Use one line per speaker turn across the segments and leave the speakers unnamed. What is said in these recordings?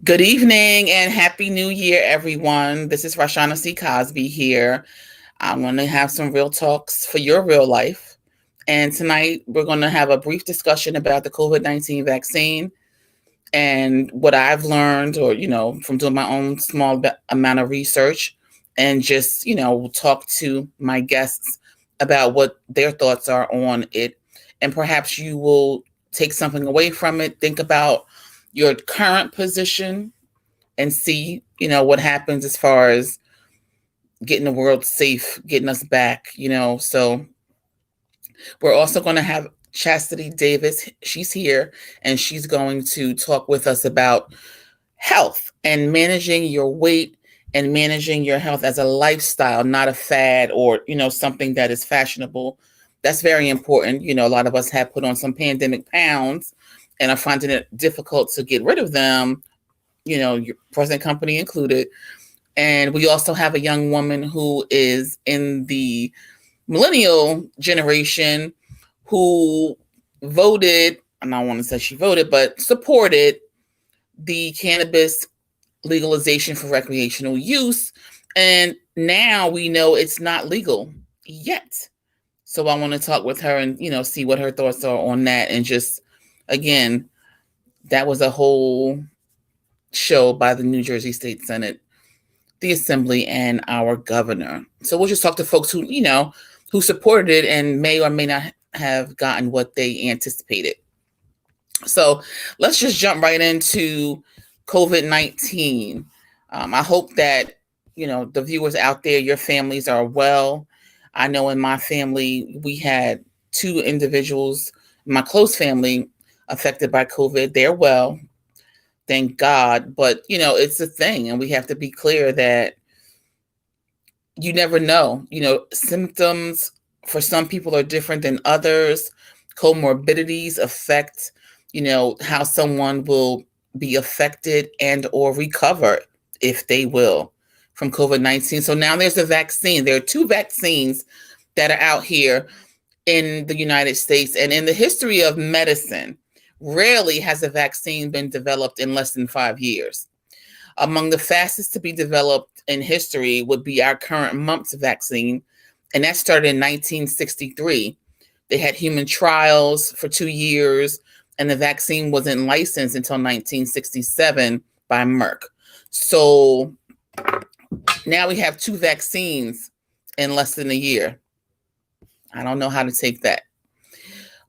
Good evening and happy new year, everyone. This is Rhashonna Cosby here. I'm going to have some real talks for your real life. And tonight we're going to have a brief discussion about the COVID-19 vaccine and what I've learned from doing my own small amount of research, and just, talk to my guests about what their thoughts are on it. And perhaps you will take something away from it, think about your current position and see, what happens as far as getting the world safe, getting us back, So we're also going to have Chasity Davis. She's here and she's going to talk with us about health and managing your weight and managing your health as a lifestyle, not a fad or, something that is fashionable. That's very important. A lot of us have put on some pandemic pounds and are finding it difficult to get rid of them, your present company included. And we also have a young woman who is in the millennial generation who voted, and I don't want to say she voted, but supported the cannabis legalization for recreational use. And now we know it's not legal yet. So I want to talk with her and, see what her thoughts are on that. And just, again, that was a whole show by the New Jersey State Senate, the Assembly, and our governor. So we'll just talk to folks who, who supported it and may or may not have gotten what they anticipated. So let's just jump right into COVID-19. I hope that, the viewers out there, your families are well. I know in my family, we had 2 individuals, my close family, affected by COVID. They're well, thank God. But, it's a thing. And we have to be clear that you never know. Symptoms for some people are different than others. Comorbidities affect, how someone will be affected and or recover, if they will, from COVID-19. So now there's a vaccine. There are 2 vaccines that are out here in the United States. And in the history of medicine, rarely has a vaccine been developed in less than 5 years. Among the fastest to be developed in history would be our current mumps vaccine, and that started in 1963. They had human trials for 2 years, and the vaccine wasn't licensed until 1967 by Merck. So now we have 2 vaccines in less than a year. I don't know how to take that.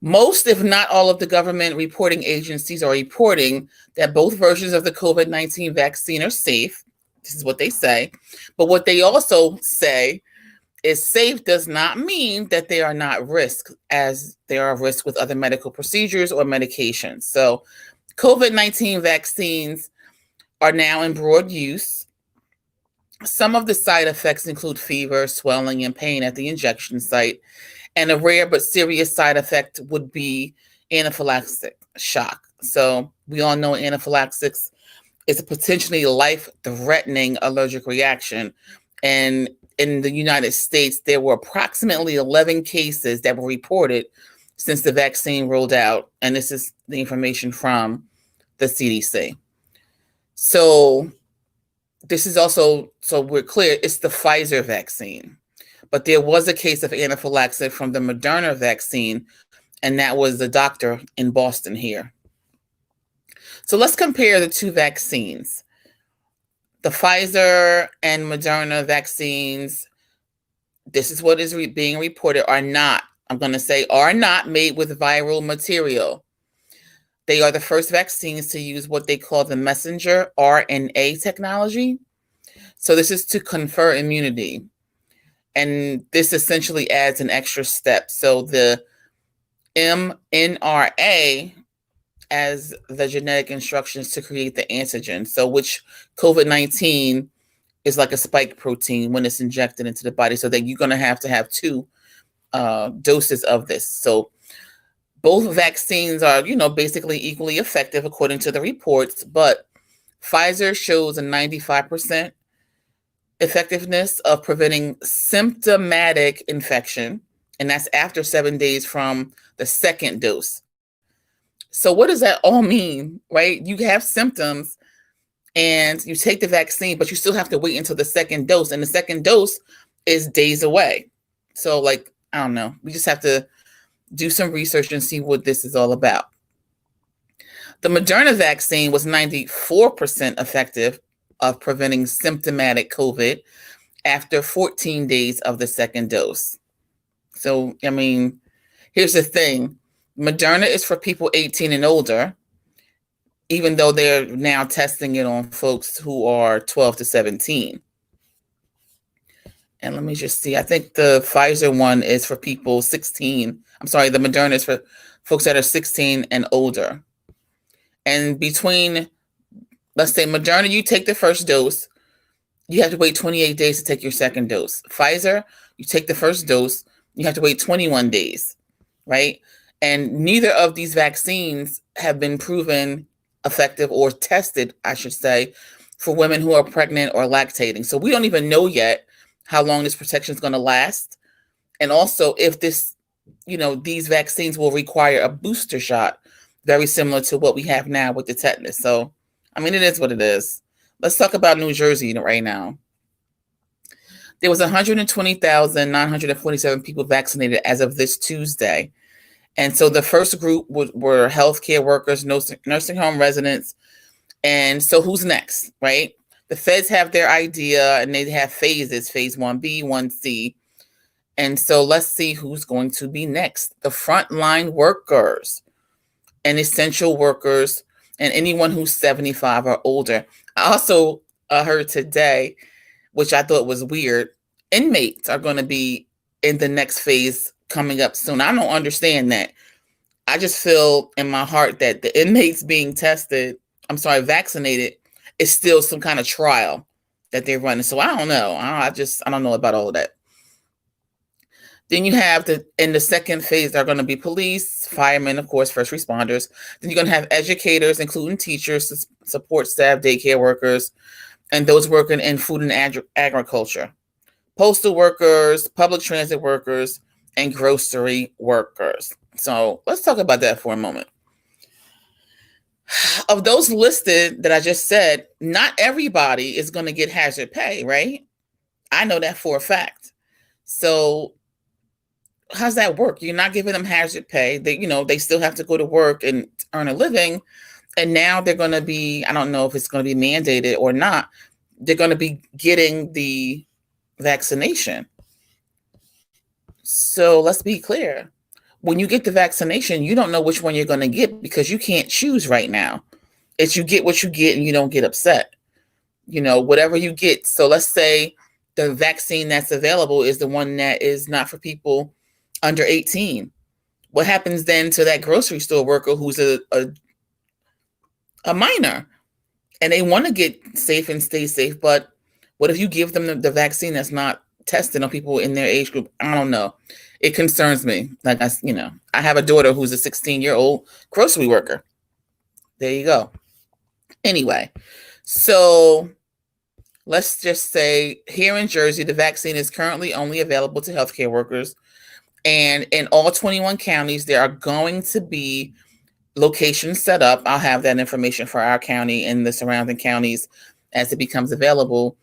Most, if not all, of the government reporting agencies are reporting that both versions of the COVID-19 vaccine are safe. This is what they say. But what they also say is safe does not mean that they are not risk, as there are risks with other medical procedures or medications. So COVID-19 vaccines are now in broad use. Some of the side effects include fever, swelling, and pain at the injection site. And a rare but serious side effect would be anaphylactic shock. So we all know anaphylaxis is a potentially life-threatening allergic reaction. And in the United States, there were approximately 11 cases that were reported since the vaccine rolled out. And this is the information from the CDC. So this is also, so we're clear, it's the Pfizer vaccine. But there was a case of anaphylaxis from the Moderna vaccine, and that was the doctor in Boston here. So let's compare the 2 vaccines. The Pfizer and Moderna vaccines, this is what is being reported, are not, I'm going to say, are not made with viral material. They are the first vaccines to use what they call the messenger RNA technology. So this is to confer immunity. And this essentially adds an extra step. So the mRNA as the genetic instructions to create the antigen. So which COVID-19 is like a spike protein when it's injected into the body. So that you're going to have 2 doses of this. So both vaccines are, basically equally effective according to the reports. But Pfizer shows a 95% effectiveness of preventing symptomatic infection, and that's after 7 days from the second dose. So what does that all mean, right? You have symptoms and you take the vaccine, but you still have to wait until the second dose. And the second dose is days away. So, like, I don't know. We just have to do some research and see what this is all about. The Moderna vaccine was 94% effective of preventing symptomatic COVID after 14 days of the second dose. So, I mean, here's the thing. Moderna is for people 18 and older, even though they're now testing it on folks who are 12 to 17. And let me just see. I think the Pfizer one is for people 16. I'm sorry, the Moderna is for folks that are 16 and older. And between, let's say, Moderna, you take the first dose, you have to wait 28 days to take your second dose. Pfizer, you take the first dose, you have to wait 21 days, right? And neither of these vaccines have been proven effective or tested, I should say, for women who are pregnant or lactating. So we don't even know yet how long this protection is going to last. And also if this, these vaccines will require a booster shot, very similar to what we have now with the tetanus. So, I mean, it is what it is. Let's talk about New Jersey right now. There was 120,947 people vaccinated as of this Tuesday. And so the first group were healthcare workers, nursing home residents. And so who's next, right? The feds have their idea and they have phases, phase 1B, 1C. And so let's see who's going to be next. The frontline workers and essential workers and anyone who's 75 or older. I also heard today, which I thought was weird, inmates are going to be in the next phase coming up soon. I don't understand that. I just feel in my heart that the inmates being vaccinated is still some kind of trial that they're running. So I don't know. I don't know about all of that. Then you have in the second phase, there are going to be police, firemen, of course, first responders. Then you're going to have educators, including teachers, support staff, daycare workers, and those working in food and agriculture, postal workers, public transit workers, and grocery workers. So let's talk about that for a moment. Of those listed that I just said, not everybody is going to get hazard pay, right? I know that for a fact. So how's that work? You're not giving them hazard pay. They still have to go to work and earn a living. And now they're going to be, I don't know if it's going to be mandated or not, they're going to be getting the vaccination. So let's be clear. When you get the vaccination, you don't know which one you're going to get because you can't choose right now. It's you get what you get and you don't get upset. Whatever you get. So let's say the vaccine that's available is the one that is not for people under 18. What happens then to that grocery store worker who's a minor and they want to get safe and stay safe? But what if you give them the vaccine that's not tested on people in their age group? I don't know. It concerns me. Like I have a daughter who's a 16-year-old grocery worker. There you go. Anyway, so let's just say here in Jersey, the vaccine is currently only available to healthcare workers. And in all 21 counties, there are going to be locations set up. I'll have that information for our county and the surrounding counties as it becomes available,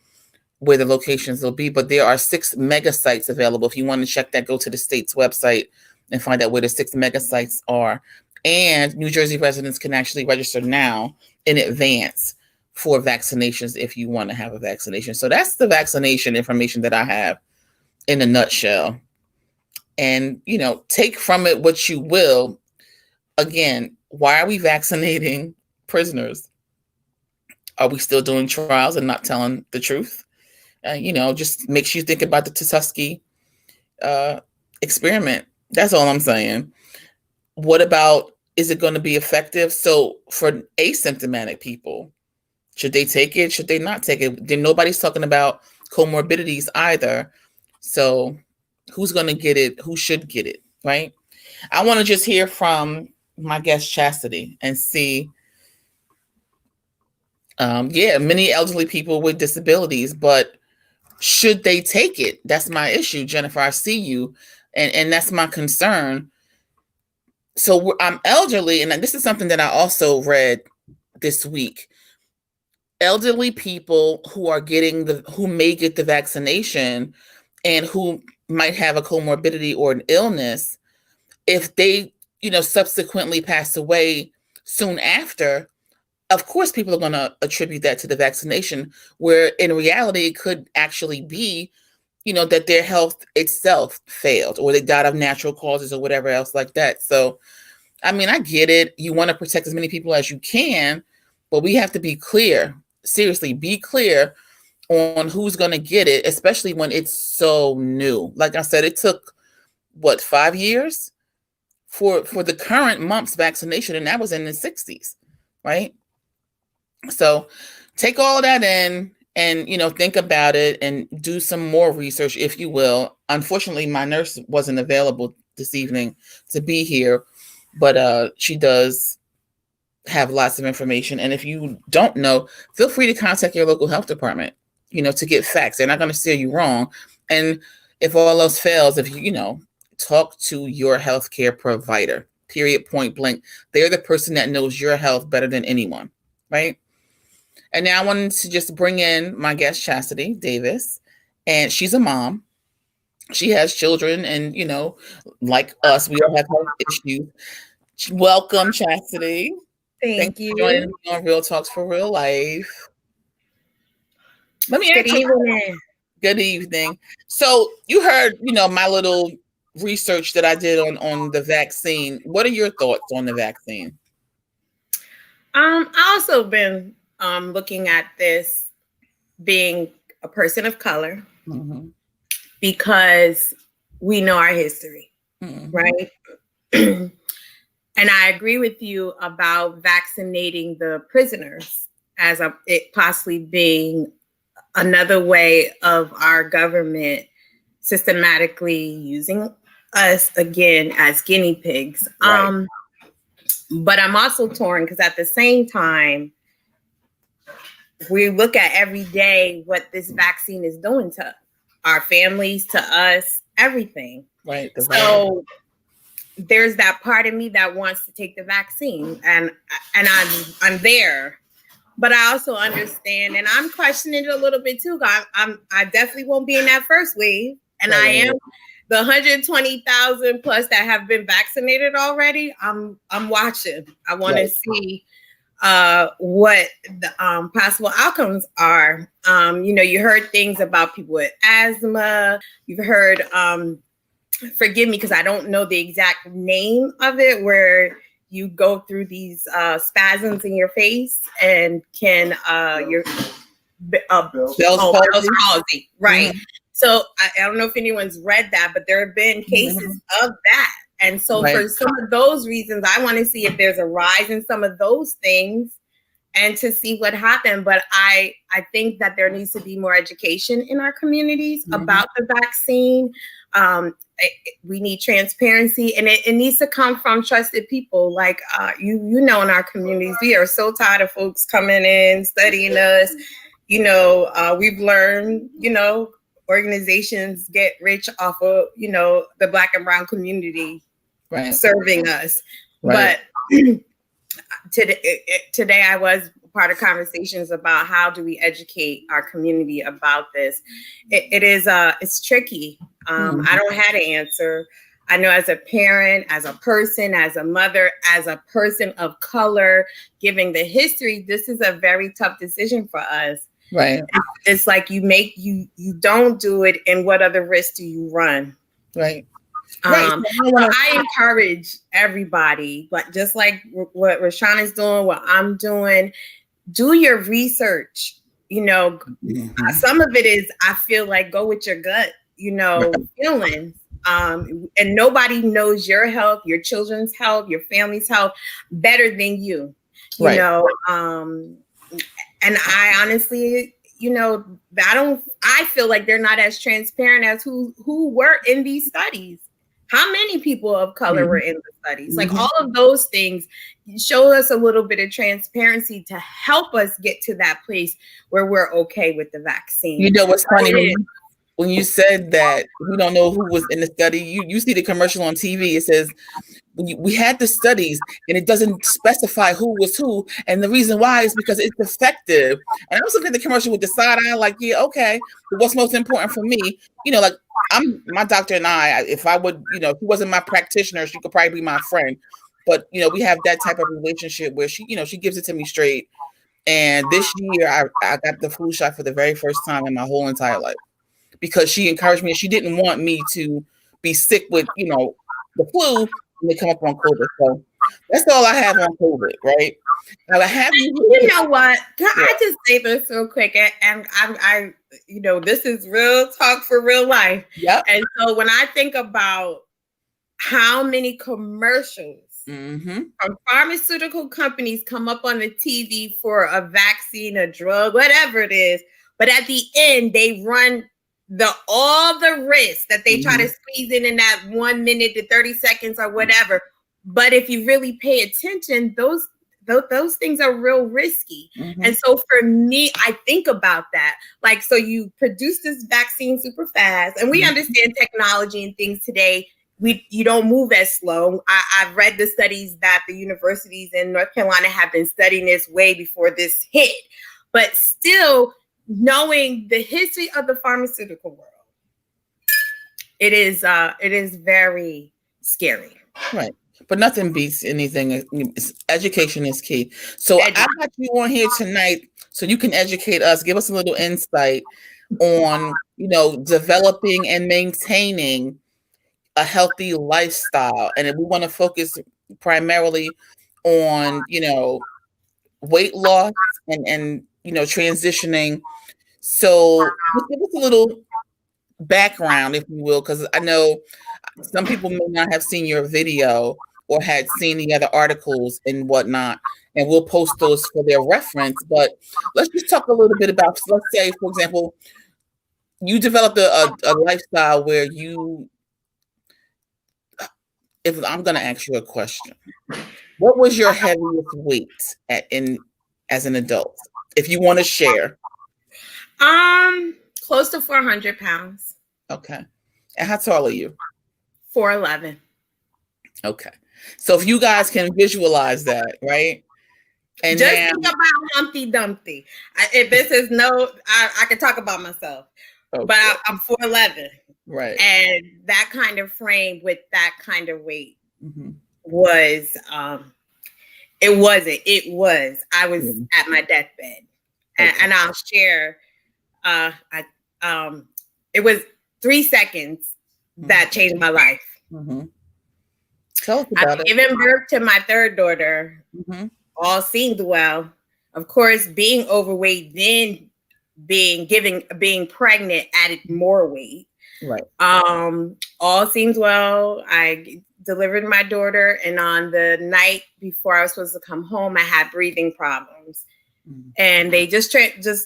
where the locations will be. But there are 6 mega sites available. If you want to check that, go to the state's website and find out where the 6 mega sites are. And New Jersey residents can actually register now in advance for vaccinations if you want to have a vaccination. So that's the vaccination information that I have in a nutshell. And, take from it what you will. Again, why are we vaccinating prisoners? Are we still doing trials and not telling the truth? Just makes you think about the Tuskegee experiment. That's all I'm saying. What about, is it going to be effective? So for asymptomatic people, should they take it? Should they not take it? Then nobody's talking about comorbidities either. So who's going to get it? Who should get it, right? I want to just hear from my guest Chasity and see, many elderly people with disabilities, but should they take it? That's my issue, Jennifer. I see you. And that's my concern. So I'm elderly, and this is something that I also read this week. Elderly people who may get the vaccination and who might have a comorbidity or an illness, if they, subsequently pass away soon after, of course, people are going to attribute that to the vaccination, where in reality, it could actually be, that their health itself failed or they died of natural causes or whatever else like that. So, I mean, I get it. You want to protect as many people as you can, but we have to be clear. Seriously, be clear on who's going to get it, especially when it's so new. Like I said, it took, 5 years for the current mumps vaccination, and that was in the 60s, right? So take all of that in and, think about it and do some more research, if you will. Unfortunately, my nurse wasn't available this evening to be here, but she does have lots of information. And if you don't know, feel free to contact your local health department, to get facts. They're not going to steer you wrong. And if all else fails, if you, talk to your healthcare provider, period, point blank. They're the person that knows your health better than anyone, right? And now I wanted to just bring in my guest, Chasity Davis, and she's a mom. She has children, and, like us, we all have health issues. Welcome, Chasity.
Thank you.
For joining me on Real Talks for Real Life. Let me ask you. Good evening. So you heard, my little research that I did on the vaccine. What are your thoughts on the vaccine?
I also been looking at this, being a person of color, because we know our history, right? And I agree with you about vaccinating the prisoners as it possibly being another way of our government systematically using us again as guinea pigs. Right. But I'm also torn because at the same time, we look at every day what this vaccine is doing to our families, to us, everything.
Right.
So there's that part of me that wants to take the vaccine, and I'm there. But I also understand, and I'm questioning it a little bit too. I definitely won't be in that first wave, and right. I am the 120,000 plus that have been vaccinated already. I'm watching. I want to see what the possible outcomes are. You heard things about people with asthma. You've heard, forgive me because I don't know the exact name of it, where you go through these spasms in your face and can your Bell's palsy, right? Mm-hmm. So I don't know if anyone's read that, but there have been cases of that. And so for some of those reasons, I want to see if there's a rise in some of those things and to see what happened. But I think that there needs to be more education in our communities about the vaccine. We need transparency, and it needs to come from trusted people. Like, in our communities, we are so tired of folks coming in, studying us. We've learned, organizations get rich off of, the Black and brown community serving us. Right. But today I was part of conversations about how do we educate our community about this. It's tricky. I don't have an answer. I know as a parent, as a person, as a mother, as a person of color, given the history, this is a very tough decision for us.
Right.
It's like you don't do it, and what other risks do you run?
Right.
I encourage everybody, but just like what Rhashonna is doing, what I'm doing, do your research. Some of it is, I feel like, go with your gut, feelings. And nobody knows your health, your children's health, your family's health better than you, and I honestly, I feel like they're not as transparent as who were in these studies. How many people of color were in the studies? Like all of those things show us a little bit of transparency to help us get to that place where we're okay with the vaccine.
You know what's funny? When you said that we don't know who was in the study, you see the commercial on TV. It says we had the studies, and it doesn't specify who was who, and the reason why is because it's effective. And I was looking at the commercial with the side eye, like, yeah, okay, but what's most important for me, like my doctor and I, if I would, if he wasn't my practitioner, she could probably be my friend. But we have that type of relationship where she gives it to me straight. And this year, I got the flu shot for the very first time in my whole entire life, because she encouraged me. She didn't want me to be sick with, the flu when they come up on COVID. So that's all I have on COVID, right? Now,
You know what? Can
Yeah.
I just say this real quick? And I, this is real talk for real life.
Yep.
And so when I think about how many commercials
Mm-hmm.
from pharmaceutical companies come up on the TV for a vaccine, a drug, whatever it is, but at the end they run all the risks that they try to squeeze in that 1 minute to 30 seconds or whatever. But if you really pay attention, those things are real risky. And so for me, I think about that. Like, so you produce this vaccine super fast, and we understand technology and things today. You don't move as slow. I've read the studies that the universities in North Carolina have been studying this way before this hit. But still, knowing the history of the pharmaceutical world, it is very scary.
Right. But nothing beats anything. Education is key. So I got you on here tonight so you can educate us, give us a little insight on, developing and maintaining a healthy lifestyle. And we want to focus primarily on, weight loss and transitioning. So just give us a little background, if you will, because I know some people may not have seen your video or had seen the other articles and whatnot, and we'll post those for their reference. But let's just talk a little bit about, let's say, for example, you developed a lifestyle where if I'm going to ask you a question, what was your heaviest weight as an adult, if you want to share?
Close to 400 pounds.
Okay. And how tall are you?
4'11".
Okay. So if you guys can visualize that, right? And
just think about Humpty Dumpty. This is I can talk about myself, okay. But I'm 4'11".
Right.
And that kind of frame with that kind of weight was, it was, I was at my deathbed. Okay. And I'll share, it was 3 seconds that changed my life.
Tell us about it.
Giving birth to my third daughter, all seemed well. Of course, being overweight, then being pregnant added more weight.
Right.
All seemed well. I delivered my daughter, and on the night before I was supposed to come home, I had breathing problems. And they just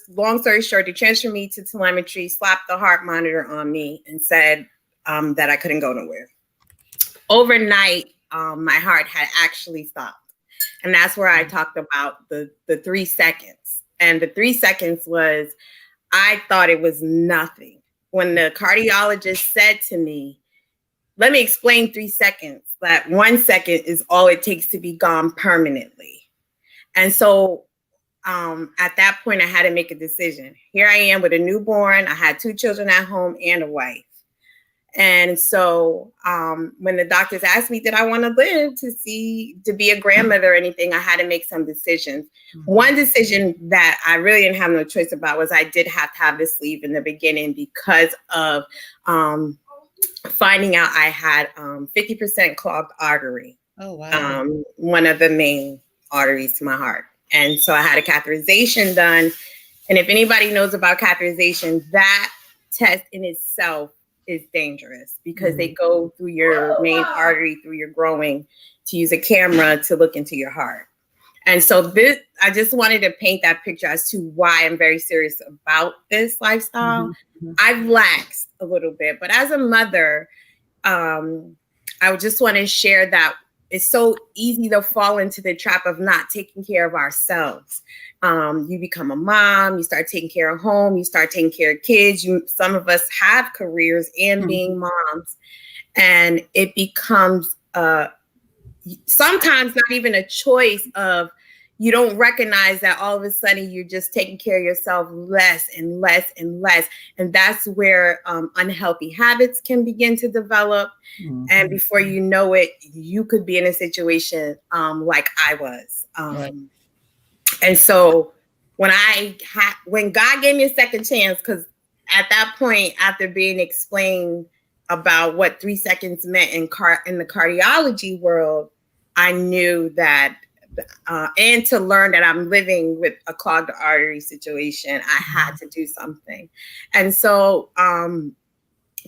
long story short, they transferred me to telemetry, slapped the heart monitor on me, and said that I couldn't go nowhere. Overnight, my heart had actually stopped. And that's where I talked about the 3 seconds. And the 3 seconds was, I thought it was nothing. When the cardiologist said to me, let me explain 3 seconds, that 1 second is all it takes to be gone permanently. And so at that point, I had to make a decision. Here I am with a newborn. I had 2 children at home and a wife. And so when the doctors asked me, did I want to live to be a grandmother or anything, I had to make some decisions. One decision that I really didn't have no choice about was I did have to have the sleeve in the beginning because of finding out I had 50% clogged artery.
Oh, wow.
One of the main arteries to my heart. And so I had a catheterization done. And if anybody knows about catheterization, that test in itself is dangerous because they go through your main artery, through your growing, to use a camera to look into your heart. And so I just wanted to paint that picture as to why I'm very serious about this lifestyle. I've laxed a little bit, but as a mother, I would just want to share that it's so easy to fall into the trap of not taking care of ourselves. You become a mom, you start taking care of home, you start taking care of kids. Some of us have careers and being moms, and it becomes sometimes not even a choice of, you don't recognize that all of a sudden you're just taking care of yourself less and less and less. And that's where unhealthy habits can begin to develop. Mm-hmm. And before you know it, you could be in a situation like I was.
Right.
And so when God gave me a second chance, because at that point, after being explained about what 3 seconds meant in the cardiology world, I knew that, and to learn that I'm living with a clogged artery situation, I had to do something. And so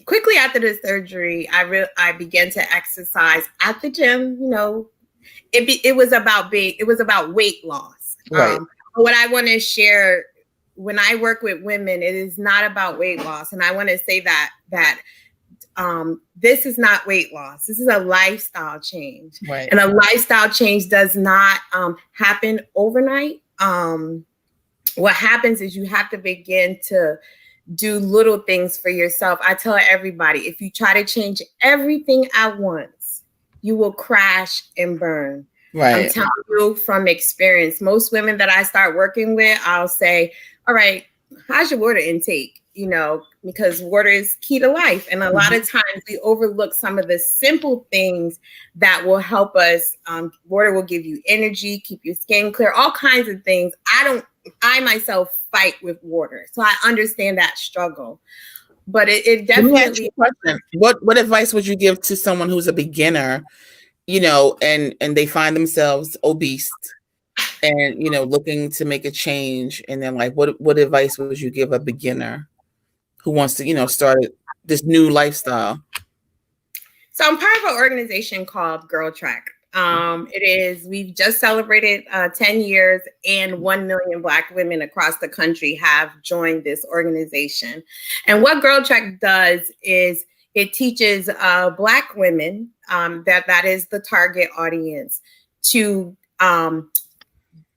quickly after the surgery, I began to exercise at the gym. You know, it was about weight loss.
Right.
What I want to share when I work with women, it is not about weight loss. And I want to say that this is not weight loss. This is a lifestyle change.
Right.
And a lifestyle change does not happen overnight. What happens is you have to begin to do little things for yourself. I tell everybody, if you try to change everything at once, you will crash and burn. Right. I'm telling you from experience. Most women that I start working with, I'll say, all right, how's your water intake? You know, because water is key to life. And a lot of times we overlook some of the simple things that will help us. Water will give you energy, keep your skin clear, all kinds of things. I myself fight with water. So I understand that struggle. But it definitely.
Let me ask you a question. What advice would you give to someone who's a beginner, you know, and they find themselves obese and, you know, looking to make a change? And then like, what advice would you give a beginner who wants to, you know, start this new lifestyle?
So I'm part of an organization called GirlTrek. We've just celebrated 10 years and 1 million Black women across the country have joined this organization. And what GirlTrek does is it teaches Black women, that is the target audience, to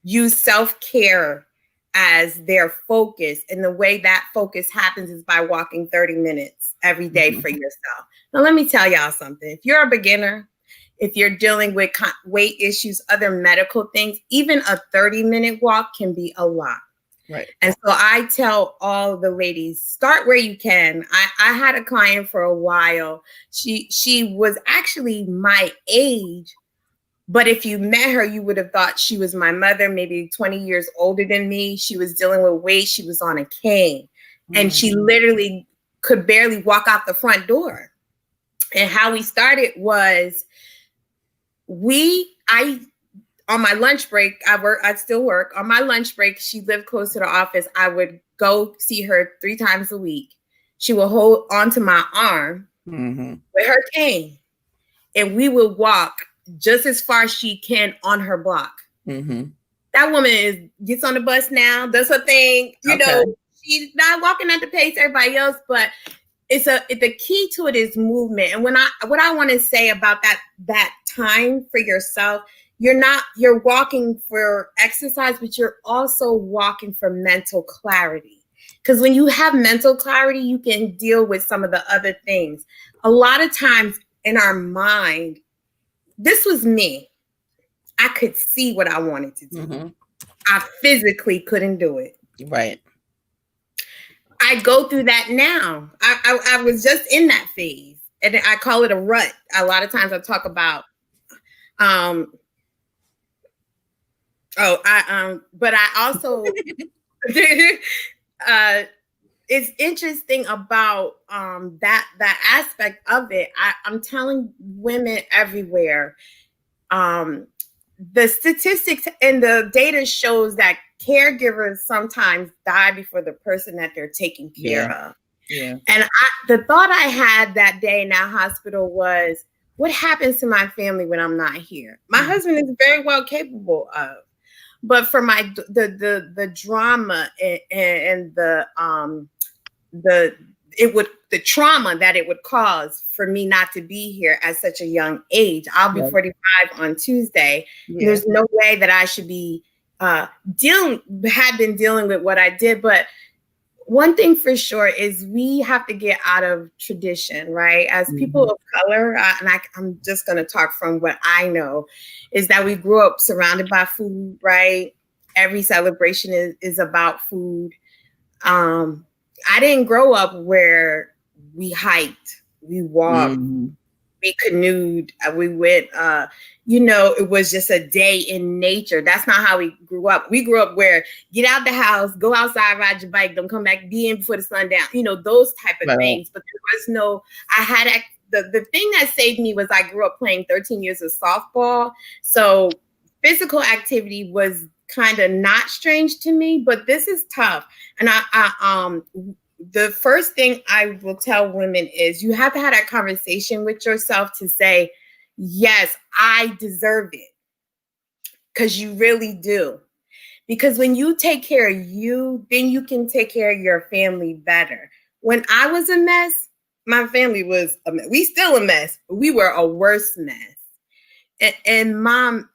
use self-care as their focus. And the way that focus happens is by walking 30 minutes every day for yourself. Now, let me tell y'all something. If you're a beginner, if you're dealing with weight issues, other medical things, even a 30-minute walk can be a lot.
Right.
And so I tell all the ladies, start where you can. I had a client for a while. She was actually my age, but if you met her, you would have thought she was my mother, maybe 20 years older than me. She was dealing with weight. She was on a cane, and she literally could barely walk out the front door. And how we started was on my lunch break, I still work. On my lunch break, she lived close to the office. I would go see her 3 times a week. She would hold onto my arm with her cane, and we would walk just as far as she can on her block. That woman gets on the bus now, does her thing. You know, she's not walking at the pace everybody else, but the key to it is movement. And what I want to say about that time for yourself, you're walking for exercise, but you're also walking for mental clarity. Because when you have mental clarity, you can deal with some of the other things. A lot of times in our mind, this was me. I could see what I wanted to do. I physically couldn't do it.
Right.
I go through that now. I was just in that phase, and I call it a rut. A lot of times I talk about, but I also, it's interesting about that aspect of it. I'm telling women everywhere, the statistics and the data shows that caregivers sometimes die before the person that they're taking care of. Yeah. And the thought I had that day in that hospital was, what happens to my family when I'm not here? My husband is very well capable of, but for the drama and the trauma that it would cause for me not to be here at such a young age. I'll be 45 on Tuesday. Yeah. There's no way that I should be been dealing with what I did. But one thing for sure is we have to get out of tradition, right? As people of color, I'm just going to talk from what I know, is that we grew up surrounded by food, right? Every celebration is about food. I didn't grow up where we hiked, we walked, we canoed, we went, it was just a day in nature. That's not how we grew up. We grew up where get out the house, go outside, ride your bike, don't come back, be in before the sun down, those type of things. But there was the thing that saved me was I grew up playing 13 years of softball. So physical activity was kind of not strange to me, but this is tough. And the first thing I will tell women is you have to have that conversation with yourself to say, yes, I deserve it. Because you really do. Because when you take care of you, then you can take care of your family better. When I was a mess, my family was a mess. We still a mess, but we were a worse mess. And mom,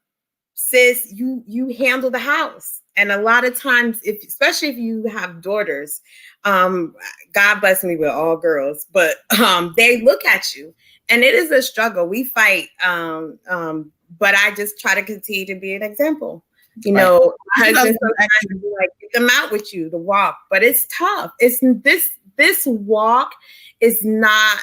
sis, you handle the house. And a lot of times, especially if you have daughters, God bless me with all girls, but they look at you, and it is a struggle. We fight, but I just try to continue to be an example. My husband sometimes like get them out with you to walk, but it's tough. It's this walk is not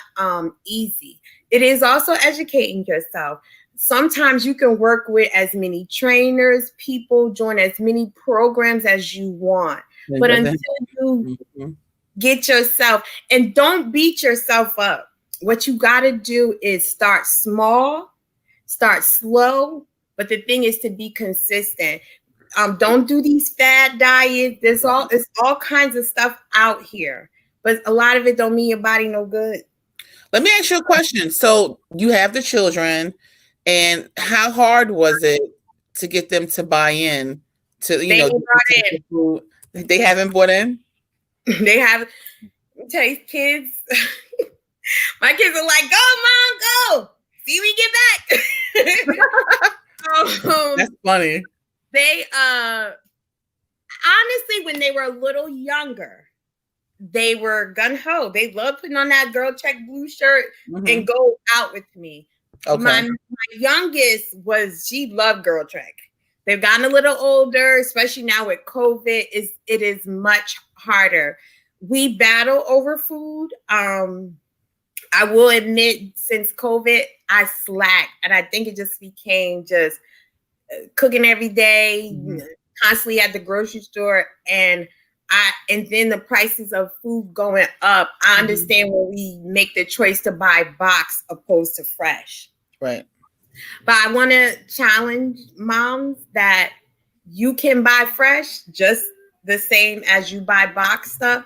easy. It is also educating yourself. Sometimes you can work with as many trainers, people, join as many programs as you want. But until you get yourself, and don't beat yourself up. What you got to do is start small, start slow. But the thing is to be consistent. Don't do these fad diets. It's all kinds of stuff out here. But a lot of it don't mean your body no good.
Let me ask you a question. So you have the children. And how hard was it to get them to buy in to,
They
haven't bought in?
They have, let me tell you, kids, my kids are like, go, Mom, go. See we get back.
That's funny.
They, honestly, when they were a little younger, they were gung-ho. They loved putting on that GirlTrek blue shirt and go out with me. Okay. My youngest she loved GirlTrek. They've gotten a little older, especially now with COVID. It is much harder. We battle over food. I will admit, since COVID, I slacked, and I think it just became just cooking every day, constantly at the grocery store, and then the prices of food going up. I understand when we make the choice to buy box opposed to fresh.
Right.
But I want to challenge moms that you can buy fresh just the same as you buy box stuff.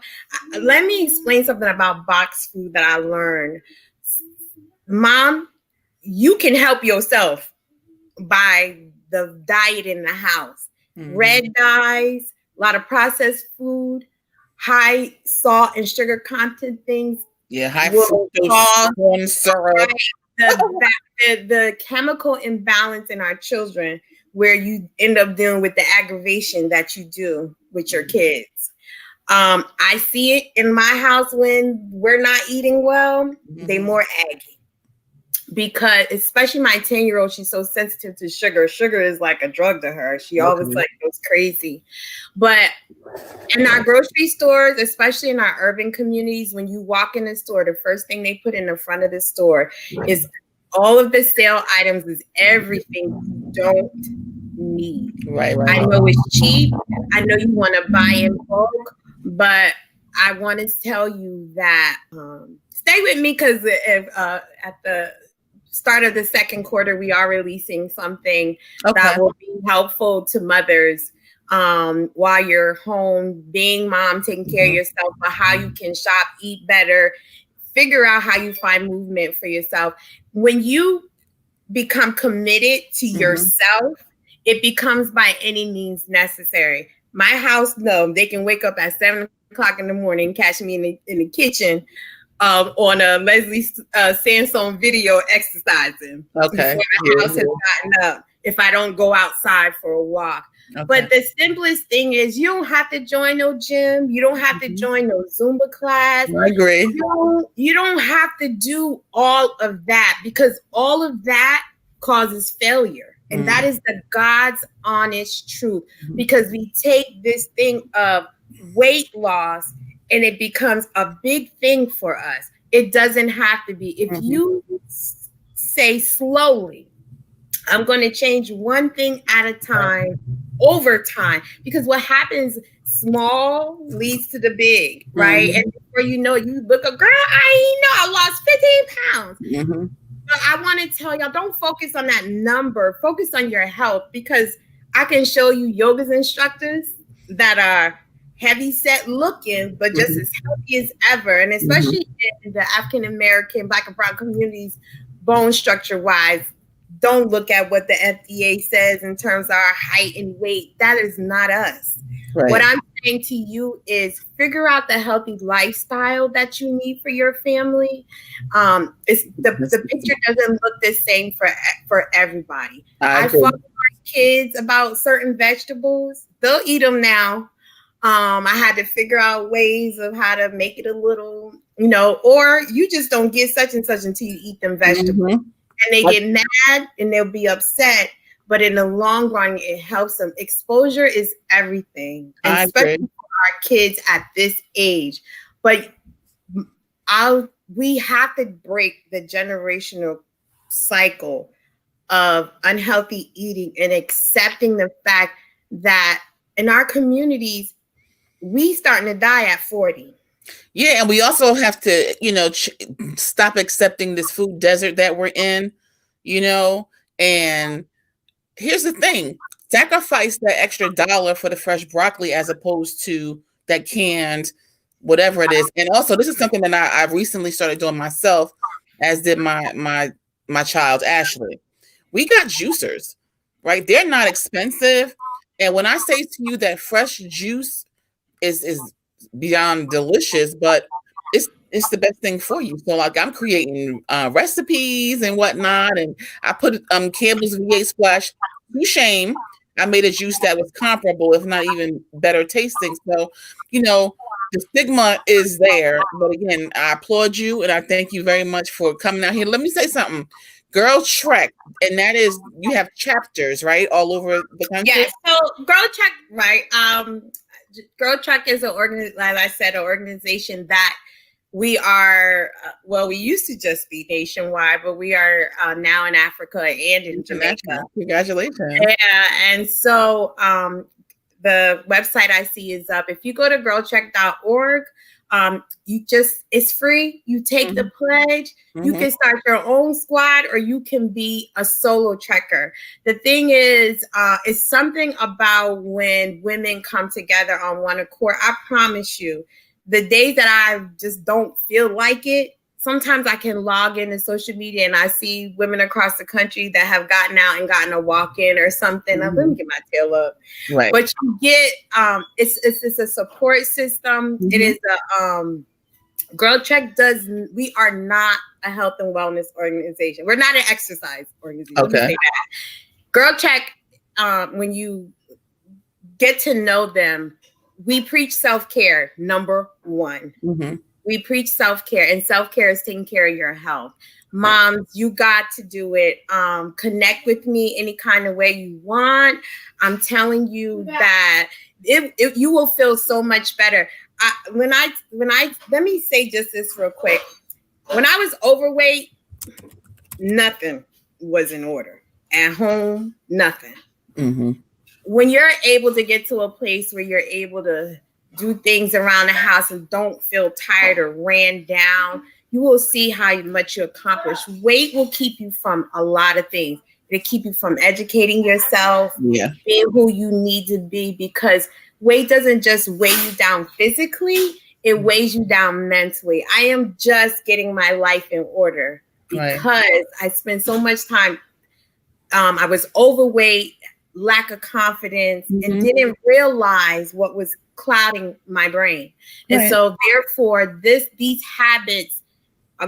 Let me explain something about box food that I learned. Mom, you can help yourself by the diet in the house. Red dyes, a lot of processed food, high salt and sugar content things.
Yeah, high fructose corn syrup.
The chemical imbalance in our children, where you end up dealing with the aggravation that you do with your kids. I see it in my house when we're not eating well. They more aggy. Because especially my 10-year-old, she's so sensitive to sugar. Sugar is like a drug to her. She always goes crazy. But in our grocery stores, especially in our urban communities, when you walk in the store, the first thing they put in the front of the store is all of the sale items is everything you don't need.
Right.
I know it's cheap. I know you want to buy in bulk, but I want to tell you that stay with me, because at the start of the second quarter, we are releasing something that will be helpful to mothers while you're home, being mom, taking care of yourself, but how you can shop, eat better, figure out how you find movement for yourself. When you become committed to yourself, it becomes by any means necessary. My house, no, they can wake up at 7 o'clock in the morning, catch me in the kitchen on a Leslie Sansone video exercising.
Okay.
Before the house has gotten up, if I don't go outside for a walk.
Okay.
But the simplest thing is you don't have to join no gym. You don't have to join no Zumba class.
I agree.
You don't have to do all of that, because all of that causes failure. And that is the God's honest truth, because we take this thing of weight loss and it becomes a big thing for us. It doesn't have to be. If you say slowly, I'm going to change one thing at a time over time, because what happens, small leads to the big, right? And before you know it, you look a girl, I lost 15 pounds. But I want to tell y'all, don't focus on that number. Focus on your health, because I can show you yoga instructors that are heavy set looking, but just as healthy as ever. And especially in the African American, Black and Brown communities, bone structure wise, don't look at what the FDA says in terms of our height and weight. That is not us. Right. What I'm saying to you is figure out the healthy lifestyle that you need for your family. The picture doesn't look the same for everybody. I fuck with my kids about certain vegetables. They'll eat them now. I had to figure out ways of how to make it a little, or you just don't get such and such until you eat them vegetables. And they get mad and they'll be upset. But in the long run, it helps them. Exposure is everything, and especially for our kids at this age. But we have to break the generational cycle of unhealthy eating and accepting the fact that in our communities, we starting to die at 40.
Yeah, and we also have to, stop accepting this food desert that we're in, and here's the thing, sacrifice that extra $1 for the fresh broccoli as opposed to that canned whatever it is. And also, this is something that I recently started doing myself, as did my child, Ashley. We got juicers, right? They're not expensive. And when I say to you that fresh juice is beyond delicious, but it's the best thing for you. So like I'm creating recipes and whatnot, and I put Campbell's V8 Splash. To shame, I made a juice that was comparable, if not even better tasting. So, the stigma is there. But again, I applaud you and I thank you very much for coming out here. Let me say something. GirlTrek, and that is, you have chapters, right, all over the country?
Yeah, so GirlTrek, right? GirlTrek is an organization that we are, we used to just be nationwide, but we are now in Africa and in Jamaica.
Congratulations.
Yeah, and so the website I see is up. If you go to girltrek.org, it's free. You take the pledge. You can start your own squad, or you can be a solo trekker. The thing is, it's something about when women come together on one accord. I promise you, the days that I just don't feel like it, sometimes I can log into social media and I see women across the country that have gotten out and gotten a walk-in or something. Let me get my tail up. Right. But you get, it's a support system. It is GirlTrek we are not a health and wellness organization. We're not an exercise organization. Okay. Let me say that. GirlTrek, when you get to know them, we preach self-care, number one. We preach self-care, and self-care is taking care of your health. Moms, you got to do it. Connect with me any kind of way you want. I'm telling you that you will feel so much better. Let me say just this real quick. When I was overweight, nothing was in order. At home, nothing. When you're able to get to a place where you're able to do things around the house and don't feel tired or ran down, you will see how much you accomplish. Weight will keep you from a lot of things. It'll keep you from educating yourself, being who you need to be, because weight doesn't just weigh you down physically, it weighs you down mentally. I am just getting my life in order because I spent so much time. I was overweight, lack of confidence, and didn't realize what was clouding my brain. And so therefore these habits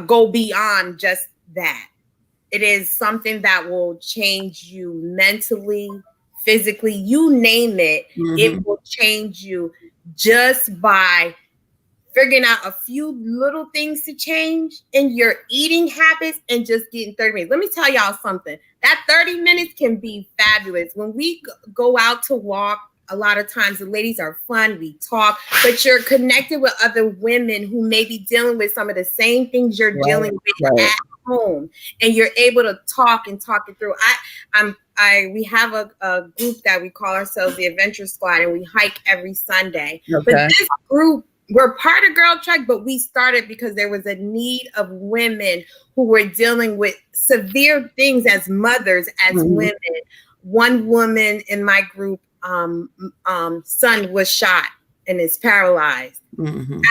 go beyond just that. It is something that will change you mentally, physically, you name it, it will change you just by figuring out a few little things to change in your eating habits and just getting 30 minutes. Let me tell y'all something. That 30 minutes can be fabulous. When we go out to walk, a lot of times the ladies are fun, we talk, but you're connected with other women who may be dealing with some of the same things you're dealing with at home, and you're able to talk and talk it through. We have a group that we call ourselves the Adventure Squad, and we hike every Sunday. But this group, we're part of GirlTrek, but we started because there was a need of women who were dealing with severe things as mothers, as women. One woman in my group, son was shot and is paralyzed.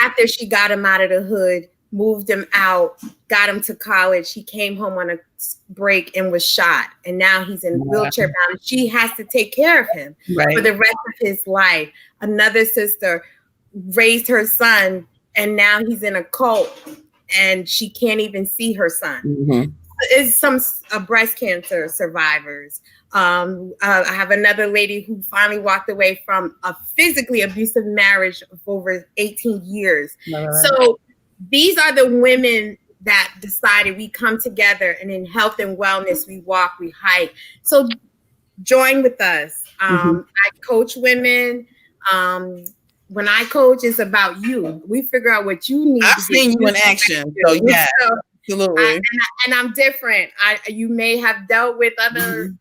After she got him out of the hood, moved him out, got him to college, he came home on a break and was shot. And now he's in wheelchair bound. She has to take care of him for the rest of his life. Another sister raised her son, and now he's in a cult, and she can't even see her son. It's some breast cancer survivors. I have another lady who finally walked away from a physically abusive marriage of over 18 years. So these are the women that decided we come together, and in health and wellness, we walk, we hike. So join with us. I coach women. When I coach, it's about you. We figure out what you need.
I've seen you in action. So yeah, absolutely.
And I'm different. You may have dealt with other.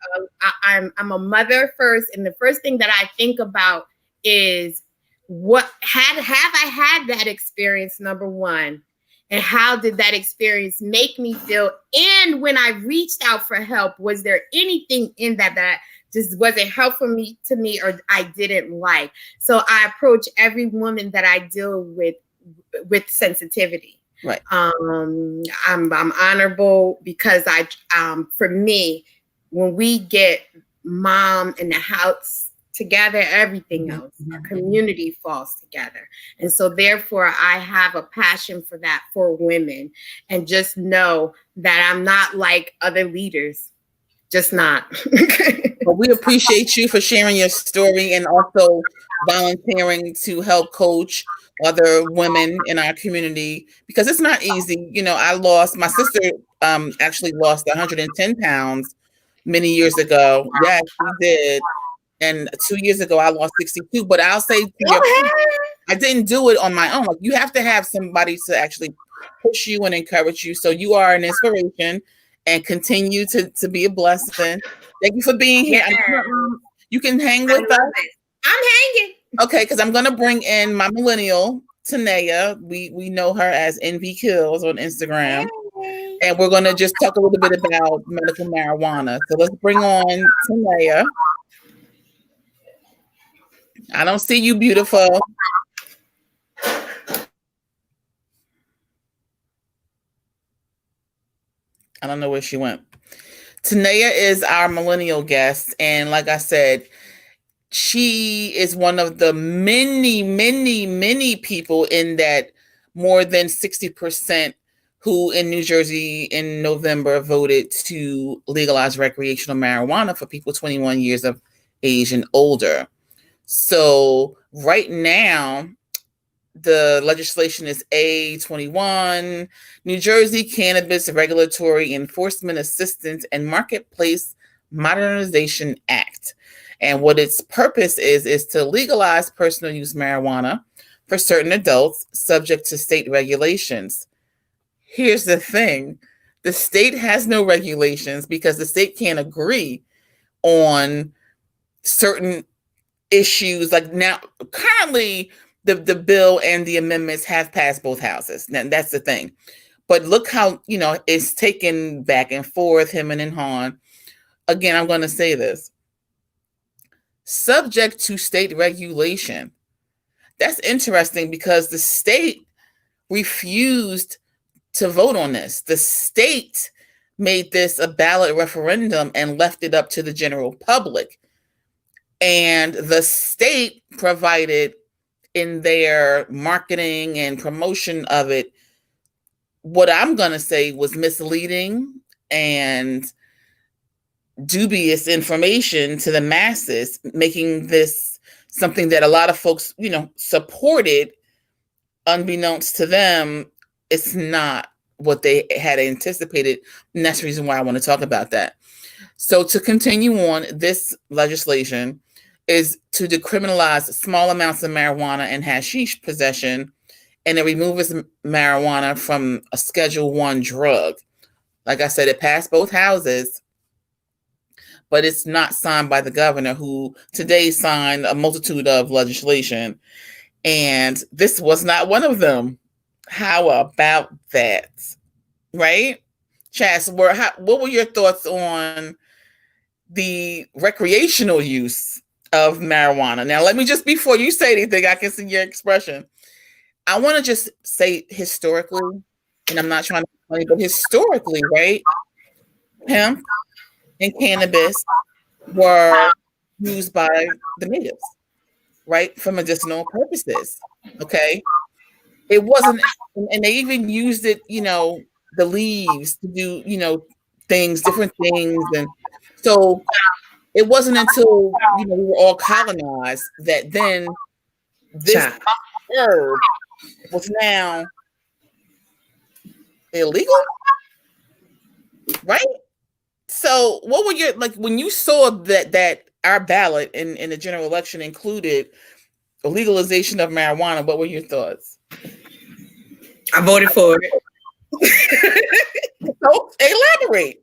I'm a mother first, and the first thing that I think about is what have I had that experience, number one, and how did that experience make me feel? And when I reached out for help, was there anything in that just wasn't helpful to me or I didn't like? So I approach every woman that I deal with sensitivity.
Right.
I'm honorable because for me, when we get mom in the house together, everything else, our community falls together. And so therefore I have a passion for that, for women, and just know that I'm not like other leaders, just not.
Well, we appreciate you for sharing your story and also volunteering to help coach other women in our community, because it's not easy. You know, my sister actually lost 110 pounds many years ago. Yes, she did. And 2 years ago, I lost 62. But I'll say to your point, I didn't do it on my own. Like, you have to have somebody to actually push you and encourage you. So you are an inspiration, and continue to be a blessing. Thank you for being here.
Yeah.
You can hang with us.
I'm hanging.
Okay, because I'm gonna bring in my millennial, Tanea. We know her as NV Kills on Instagram. Hey. And we're gonna just talk a little bit about medical marijuana. So let's bring on Tanea. I don't see you, beautiful. I don't know where she went. Tanea is our millennial guest. And like I said, she is one of the many, many, many people in that more than 60% who in New Jersey in November voted to legalize recreational marijuana for people 21 years of age and older. So right now, the legislation is A21, New Jersey Cannabis Regulatory Enforcement Assistance and Marketplace Modernization Act. And what its purpose is to legalize personal use marijuana for certain adults subject to state regulations. Here's the thing. The state has no regulations because the state can't agree on certain issues. Like now, currently, the bill and the amendments have passed both houses. Now, that's the thing. But look how, it's taken back and forth, him and Han. Again, I'm going to say this. Subject to state regulation. That's interesting because the state refused to vote on this. The state made this a ballot referendum and left it up to the general public. And the state provided in their marketing and promotion of it, what I'm going to say was misleading and dubious information to the masses, making this something that a lot of folks, supported, unbeknownst to them. It's not what they had anticipated. And that's the reason why I want to talk about that. So to continue on, this legislation is to decriminalize small amounts of marijuana and hashish possession, and it removes marijuana from a Schedule 1 drug. Like I said, it passed both houses, but it's not signed by the governor, who today signed a multitude of legislation. And this was not one of them. How about that? Right? Chas, what were your thoughts on the recreational use of marijuana? Now, let me just, before you say anything, I can see your expression. I want to just say historically, and I'm not trying to be funny, but historically, right? Hemp and cannabis were used by the natives, right? For medicinal purposes. Okay. It wasn't, and they even used it, the leaves to do, different things. And so it wasn't until, we were all colonized that then this herb was now illegal, right? So what were your, like, when you saw that our ballot in the general election included the legalization of marijuana, what were your thoughts?
I voted for it.
So elaborate.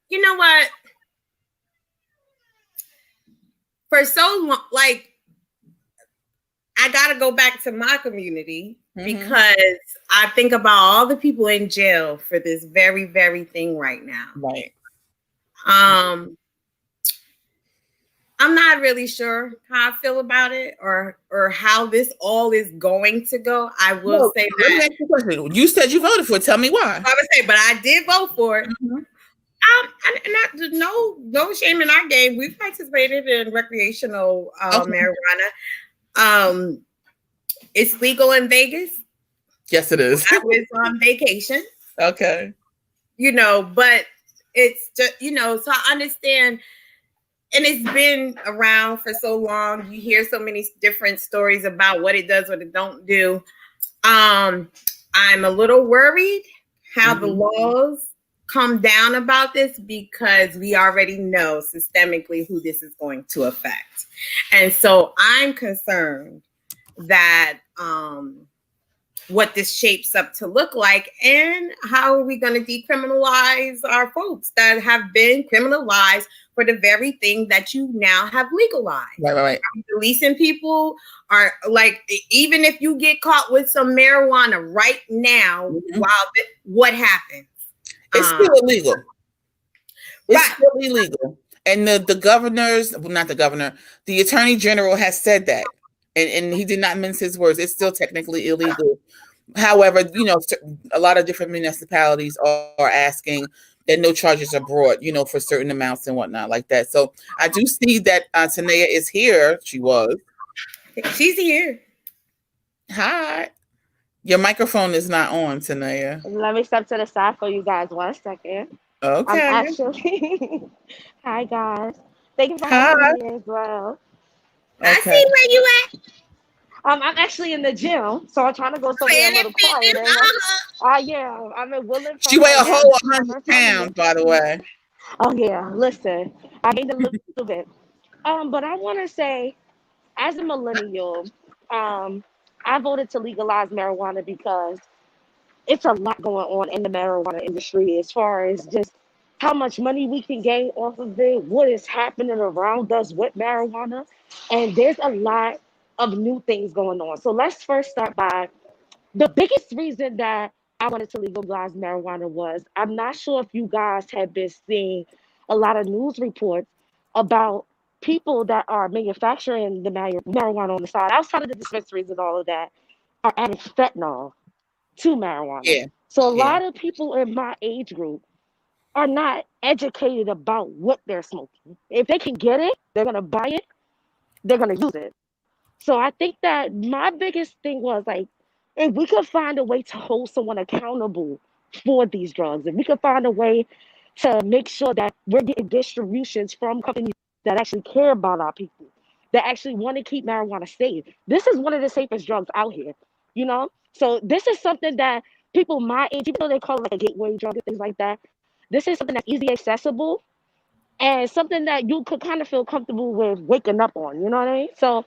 You know what? For so long, like, I gotta go back to my community because I think about all the people in jail for this very, very thing right now.
Right.
I'm not really sure how I feel about it or how this all is going to go. I will say that. Let me ask you a
question. You said you voted for it. Tell me why.
I would say, but I did vote for it. No shame in our game. We've participated in recreational marijuana. It's legal in Vegas.
Yes, it is.
I was on vacation.
Okay.
But it's just, so I understand. And it's been around for so long. You hear so many different stories about what it does, what it don't do. I'm a little worried how the laws come down about this because we already know systemically who this is going to affect. And so I'm concerned that what this shapes up to look like, and how are we going to decriminalize our folks that have been criminalized for the very thing that you now have legalized.
Right.
Releasing people are like, even if you get caught with some marijuana right now, what happens?
It's still illegal. It's still illegal. And the governors, well, not the governor, the attorney general has said that. And he did not mince his words. It's still technically illegal. However, a lot of different municipalities are asking that no charges are brought, for certain amounts and whatnot like that. So I do see that Tanea is here.
She's here.
Hi. Your microphone is not on, Tanea.
Let me step to the side for you guys 1 second.
Okay.
I'm actually, hi guys. Thank you for having me as well.
Okay. I see where you at.
I'm actually in the gym, so I'm trying to go somewhere a little quieter. Yeah, I'm in Woodland.
She weigh a whole 100 pounds, by the way.
Oh yeah, listen, I gained a little bit. But I want to say, as a millennial, I voted to legalize marijuana because it's a lot going on in the marijuana industry as far as just how much money we can gain off of it, what is happening around us with marijuana, and there's a lot of new things going on. So let's first start by the biggest reason that I wanted to legalize marijuana was, I'm not sure if you guys have been seeing a lot of news reports about people that are manufacturing the marijuana on the side, outside of the dispensaries and all of that, are adding fentanyl to marijuana.
Yeah.
So a lot of people in my age group are not educated about what they're smoking. If they can get it, they're going to buy it, they're going to use it. So I think that my biggest thing was, like, if we could find a way to hold someone accountable for these drugs. If we could find a way to make sure that we're getting distributions from companies that actually care about our people, that actually want to keep marijuana safe. This is one of the safest drugs out here, you know? So this is something that people my age, even though they call it like a gateway drug and things like that, this is something that's easily accessible and something that you could kind of feel comfortable with waking up on, you know what I mean? So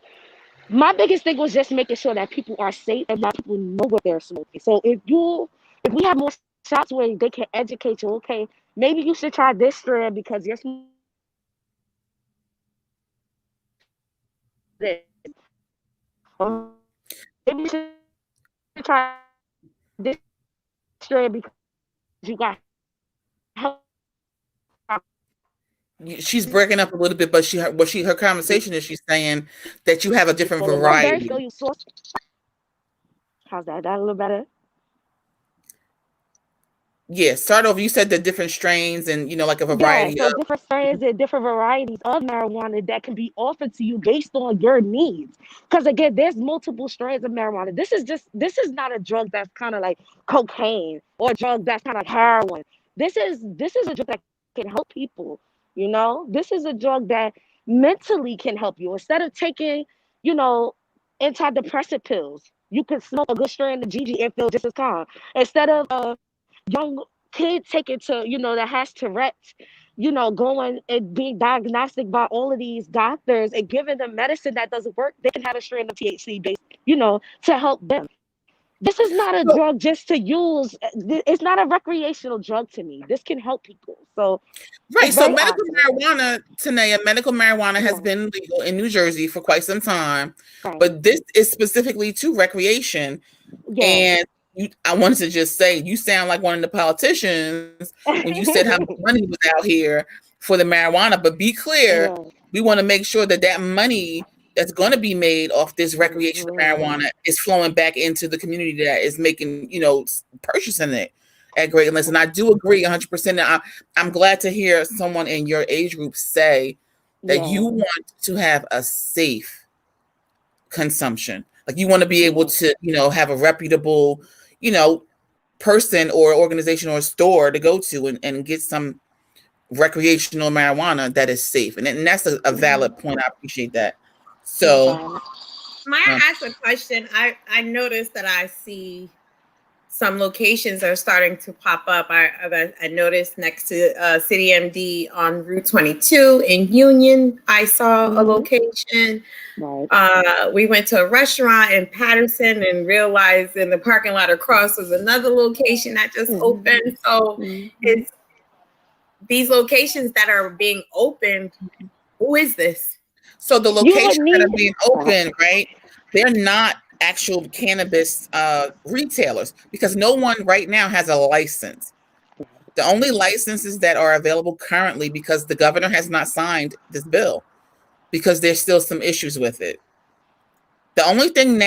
my biggest thing was just making sure that people are safe and that people know what they're smoking. So if we have more shops where they can educate you, okay, maybe you should try this strand because you're smoking this. Or maybe you should try this strand because you got health.
She's breaking up a little bit, but her conversation is she's saying that you have a different variety.
How's that? That a little better?
Yeah, start over. You said the different strains and like a variety
so
of
different strains and different varieties of marijuana that can be offered to you based on your needs. Because again, there's multiple strains of marijuana. This is not a drug that's kind of like cocaine or a drug that's kind of like heroin. This is a drug that can help people. This is a drug that mentally can help you. Instead of taking, antidepressant pills, you can smoke a good strain of GG and feel just as calm. Instead of young kid taken to, that has Tourette's, going and being diagnostic by all of these doctors and giving them medicine that doesn't work, they can have a strain of THC based, to help them. This is not a drug just to use. It's not a recreational drug to me. This can help people. So,
right. So medical marijuana, Tanea, medical marijuana has been legal in New Jersey for quite some time, but this is specifically to recreation. And I wanted to just say, you sound like one of the politicians when you said how much money was out here for the marijuana. But be clear, we want to make sure that money that's going to be made off this recreational marijuana is flowing back into the community that is making, purchasing it at great lengths. And I do agree 100%. I'm glad to hear someone in your age group say that you want to have a safe consumption. Like you want to be able to, have a reputable, person or organization or store to go to and get some recreational marijuana that is safe. And that's a valid point. I appreciate that. So,
might I ask a question? I noticed that I see some locations are starting to pop up. I noticed next to City MD on Route 22 in Union, I saw a location. Right. We went to a restaurant in Patterson and realized in the parking lot across was another location that just opened. So it's these locations that are being opened. Who is this?
So the locations that are being open, right? They're not actual cannabis retailers because no one right now has a license. The only licenses that are available currently, because the governor has not signed this bill, because there's still some issues with it. The only thing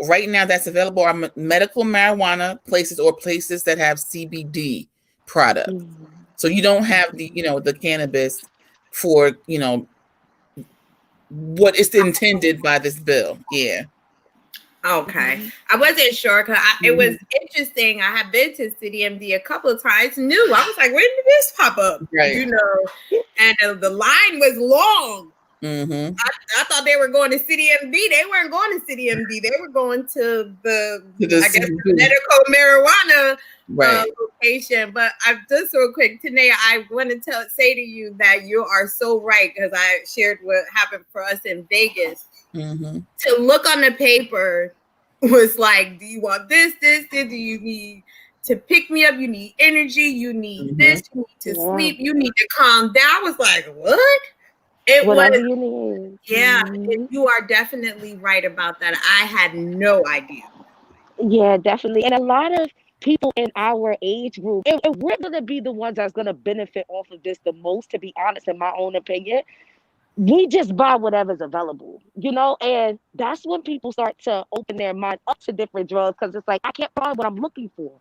right now that's available are medical marijuana places or places that have CBD product. So you don't have the cannabis for, what is intended by this bill. Yeah.
Okay. I wasn't sure because it was interesting. I have been to City MD a couple of times. I was like, when did this pop up?
Right.
And the line was long. I thought they were going to City MD. They weren't going to City MD. They were going to the medical marijuana location. But I just real quick, Tanea, I want to say to you that you are so right because I shared what happened for us in Vegas. To look on the paper was like, do you want this? Do you need to pick me up? You need energy. You need this. You need to sleep. You need to calm down. I was like, what?
Whatever you need.
Yeah, you are definitely right about that. I had no idea.
Yeah, definitely. And a lot of people in our age group, and we're going to be the ones that's going to benefit off of this the most, to be honest, in my own opinion. We just buy whatever's available, and that's when people start to open their mind up to different drugs because it's like, I can't find what I'm looking for.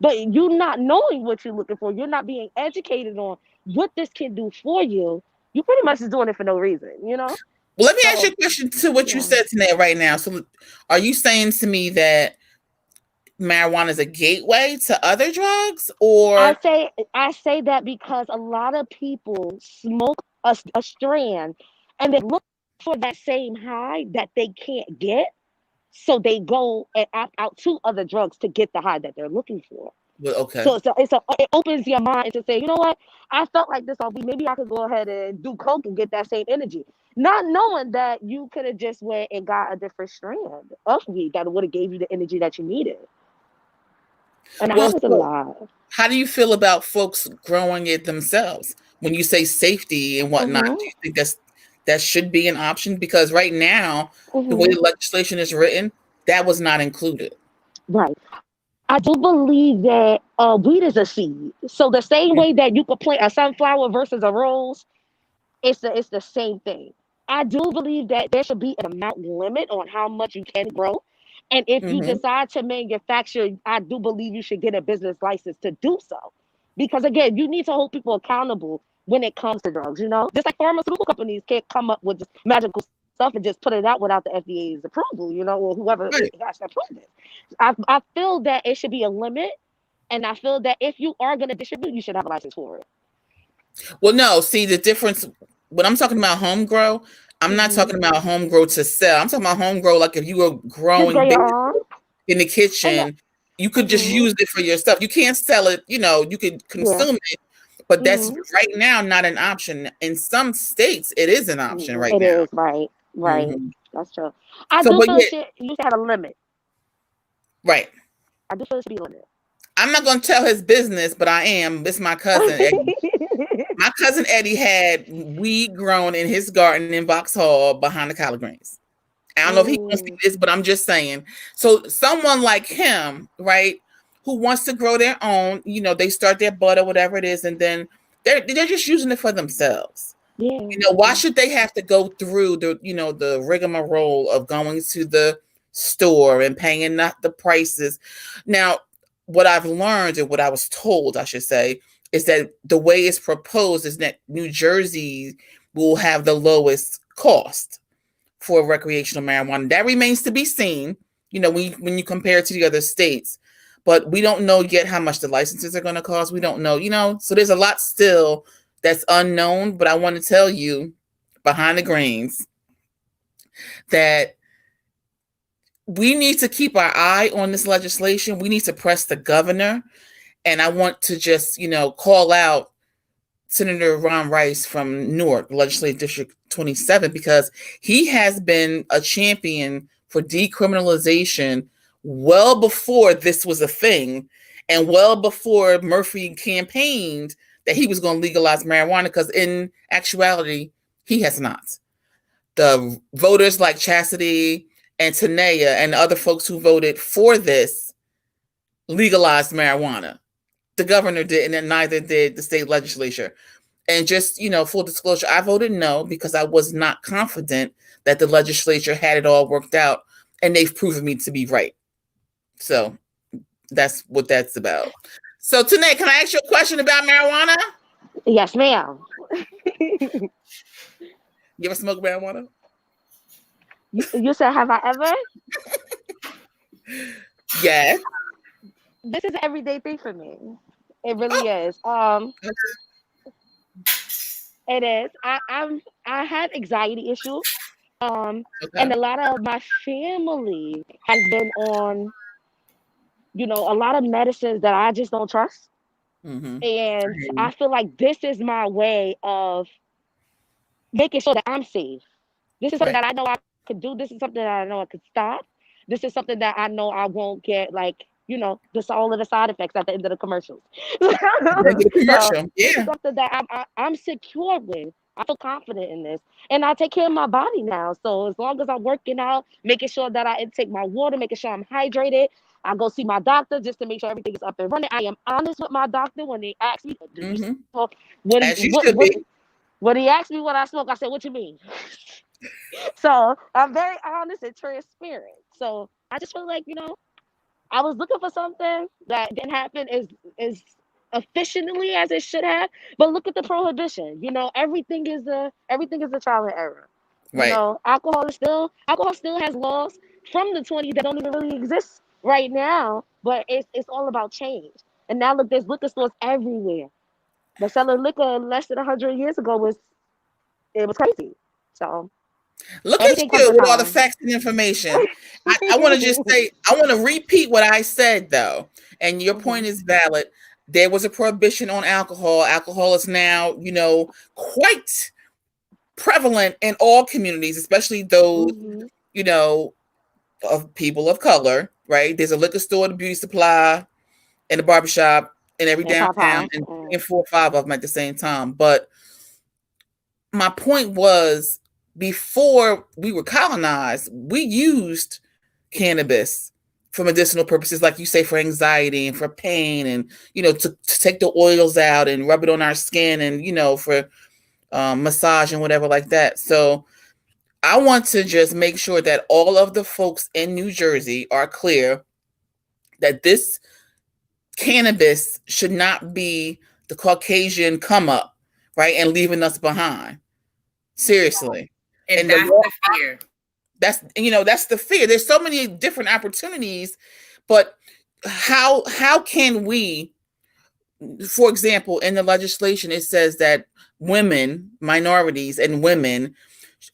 But you're not knowing what you're looking for. You're not being educated on what this can do for you. You pretty much is doing it for no reason, Well,
let me ask you a question to what you said today right now. So are you saying to me that marijuana is a gateway to other drugs,
I
or
say that because a lot of people smoke a strand and they look for that same high that they can't get, so they go and opt out to other drugs to get the high that they're looking for.
well, okay.
So it opens your mind to say, you know what? I felt like this all week. Maybe I could go ahead and do coke and get that same energy, not knowing that you could have just went and got a different strand of weed that would have gave you the energy that you needed. And that
Well,
happens a
so
lot.
how do you feel about folks growing it themselves? When you say safety and whatnot,
Hmm.
do you think that should be an option? Because right now, the way
Hmm.
the legislation is written, that was not included.
Right. I do believe that weed is a seed. So the same way that you could plant a sunflower versus a rose, it's the same thing. I do believe that there should be an amount limit on how much you can grow. And if you
Mm-hmm.
decide to manufacture, I do believe you should get a business license to do so. Because again, you need to hold people accountable when it comes to drugs, you know? Just like pharmaceutical companies can't come up with just magical stuff and just put it out without the FDA's approval, you know, or whoever
Right.
has to approve it. I feel that it should be a limit. And I feel that if you are going to distribute, you should have a license for it.
Well, no, see the difference when I'm talking about home grow, I'm not
Hmm.
talking about home grow to sell. I'm talking about home grow like if you were
Just grow
growing
your
big
own.
in the
And
kitchen, you could just
hmm
use it for your stuff. You can't sell it, you could
yeah.
consume it, but that's
Hmm.
right now not an option. In some states, it is an option right
It
now.
is right, right.
Hmm.
That's true. I
So,
do
but
feel
yeah,
you should have a limit.
right.
I do feel it should be a limit.
I'm not going to tell his business, but I am. This is my cousin Eddie. My cousin Eddie had weed grown in his garden in Vauxhall behind the collard greens. I don't know if he wants to see
Mm,
this, but I'm just saying. So someone like him, right, who wants to grow their own, they start their bud or whatever it is, and then they're just using it for themselves.
yeah.
Why should they have to go through the rigmarole of going to the store and paying not the prices? Now, what I've learned and what I was told, I should say, is that the way it's proposed is that New Jersey will have the lowest cost for recreational marijuana. That remains to be seen, when you compare it to the other states. But we don't know yet how much the licenses are going to cost. We don't know, so there's a lot still that's unknown. But I want to tell you behind the greens that we need to keep our eye on this legislation. We need to press the governor. And I want to just, call out Senator Ron Rice from Newark, Legislative District 27, because he has been a champion for decriminalization well before this was a thing and well before Murphy campaigned that he was going to legalize marijuana, because in actuality, he has not. The voters like Chasity and Tanea and other folks who voted for this legalized marijuana. The governor didn't, and neither did the state legislature. And just, full disclosure, I voted no because I was not confident that the legislature had it all worked out, and they've proven me to be right. So that's what that's about. So, Tanae, can I ask you a question about marijuana?
Yes, ma'am.
You ever smoke marijuana?
You said, have I ever?
Yes.
This is an everyday thing for me. It really
Oh,
is. It is. I have anxiety issues. And
okay.
a lot of my family has been on, a lot of medicines that I just don't trust. And
Mm-hmm.
I feel like this is my way of making sure that I'm safe. This is something
Right.
that I know I could do. This is something that I know I could stop. This is something that I know I won't get, like, just all of the side effects at the end of the commercials.
Bring it a
So
commercial.
this is
Yeah.
something that I'm secure with. I feel confident in this. And I take care of my body now. So as long as I'm working out, making sure that I intake my water, making sure I'm hydrated, I go see my doctor just to make sure everything is up and running. I am honest with my doctor when they ask me, do you
Mm-hmm.
smoke? What,
As you should
what,
be.
when he asked me what I smoke, I said, what you mean? So I'm very honest and transparent. So I just feel like, I was looking for something that didn't happen as efficiently as it should have. But look at the prohibition. Everything is a trial and error.
Right.
Alcohol still has laws from the 20s that don't even really exist right now. But it's all about change. And now look, there's liquor stores everywhere. But selling liquor less than 100 years ago was crazy. So
Look at
everything comes
you
with
with all the
time.
facts and information. I want to just say, I want to repeat what I said though, and your point is valid. There was a prohibition on alcohol. Alcohol is now, quite prevalent in all communities, especially those, of people of color, right? There's a liquor store, the beauty supply, and the barbershop in every
And
downtown,
Papa.
and 4 or 5 of them at the same time. But my point was, before we were colonized, we used cannabis for medicinal purposes, like you say, for anxiety and for pain, and to take the oils out and rub it on our skin, and for massage and whatever like that. So I want to just make sure that all of the folks in New Jersey are clear that this cannabis should not be the Caucasian come up, right, and leaving us behind. Seriously.
And that's the fear.
That's the fear. There's so many different opportunities, but how can we, for example, in the legislation, it says that women, minorities and women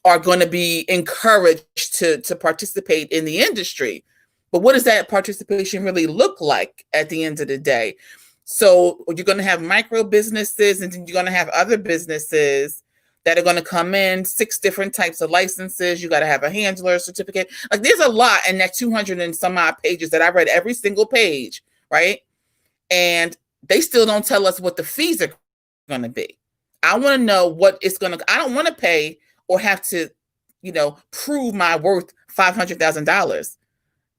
are going to be encouraged to participate in the industry. But what does that participation really look like at the end of the day? So you're going to have micro businesses, and then you're going to have other businesses that are going to come in, 6 different types of licenses. You got to have a handler certificate. Like, there's a lot in that 200 and some odd pages that I read every single page, right? And they still don't tell us what the fees are going to be. I want to know what it's going to, I don't want to pay or have to, prove my worth $500,000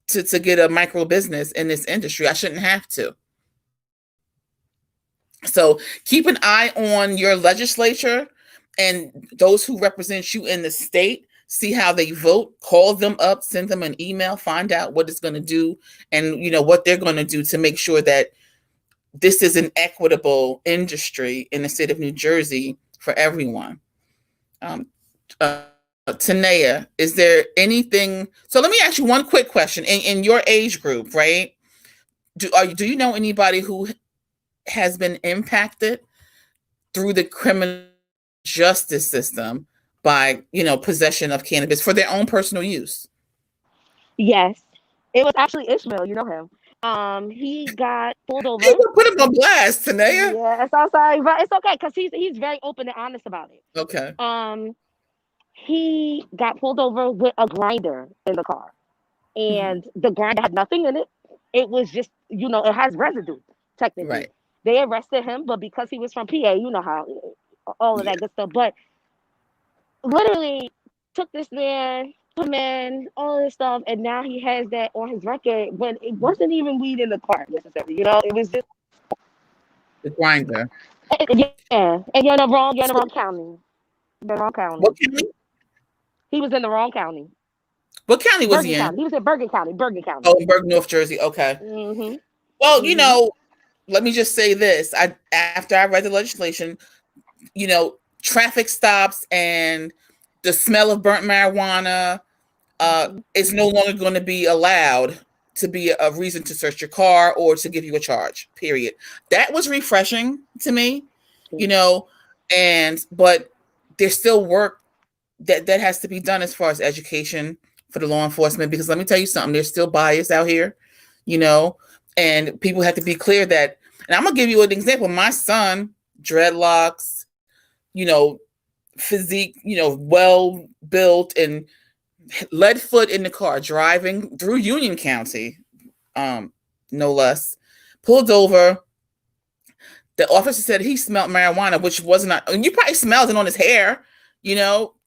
to get a micro business in this industry. I shouldn't have to. So keep an eye on your legislature and those who represent you in the state. See how they vote, call them up, send them an email, find out what it's going to do, and what they're going to do to make sure that this is an equitable industry in the state of New Jersey for everyone. Tanea, is there anything? So let me ask you one quick question. In your age group, right? Do you know anybody who has been impacted through the criminal justice system by possession of cannabis for their own personal use?
Yes, it was actually Ishmael. You know him. He got pulled over.
You put him on blast, Tanea.
Yeah, so sorry, but it's okay because he's very open and honest about it.
Okay.
He got pulled over with a grinder in the car, and the grinder had nothing in it. It was just, it has residue, technically.
Right.
They arrested him, but because he was from PA, you know how, all of that good stuff. But literally took this man, put him in, all this stuff, and now he has that on his record when it wasn't even weed in the car necessarily. It was just
the grinder.
Yeah, and you're in the wrong county. The wrong county.
What county?
He was in the wrong county.
What county was
Bergen
he in?
County. He was in Bergen County. Bergen County.
Oh, in Bergen, North Jersey. Okay.
Mm-hmm.
Well, let me just say this. After I read the legislation, traffic stops and the smell of burnt marijuana is no longer going to be allowed to be a reason to search your car or to give you a charge, period. That was refreshing to me, but there's still work that has to be done as far as education for the law enforcement, because let me tell you something, there's still bias out here, and people have to be clear that, and I'm going to give you an example. My son, dreadlocks, physique, well built, and lead foot in the car, driving through Union County, no less, pulled over. The officer said he smelled marijuana, which wasn't, and you probably smelled it on his hair,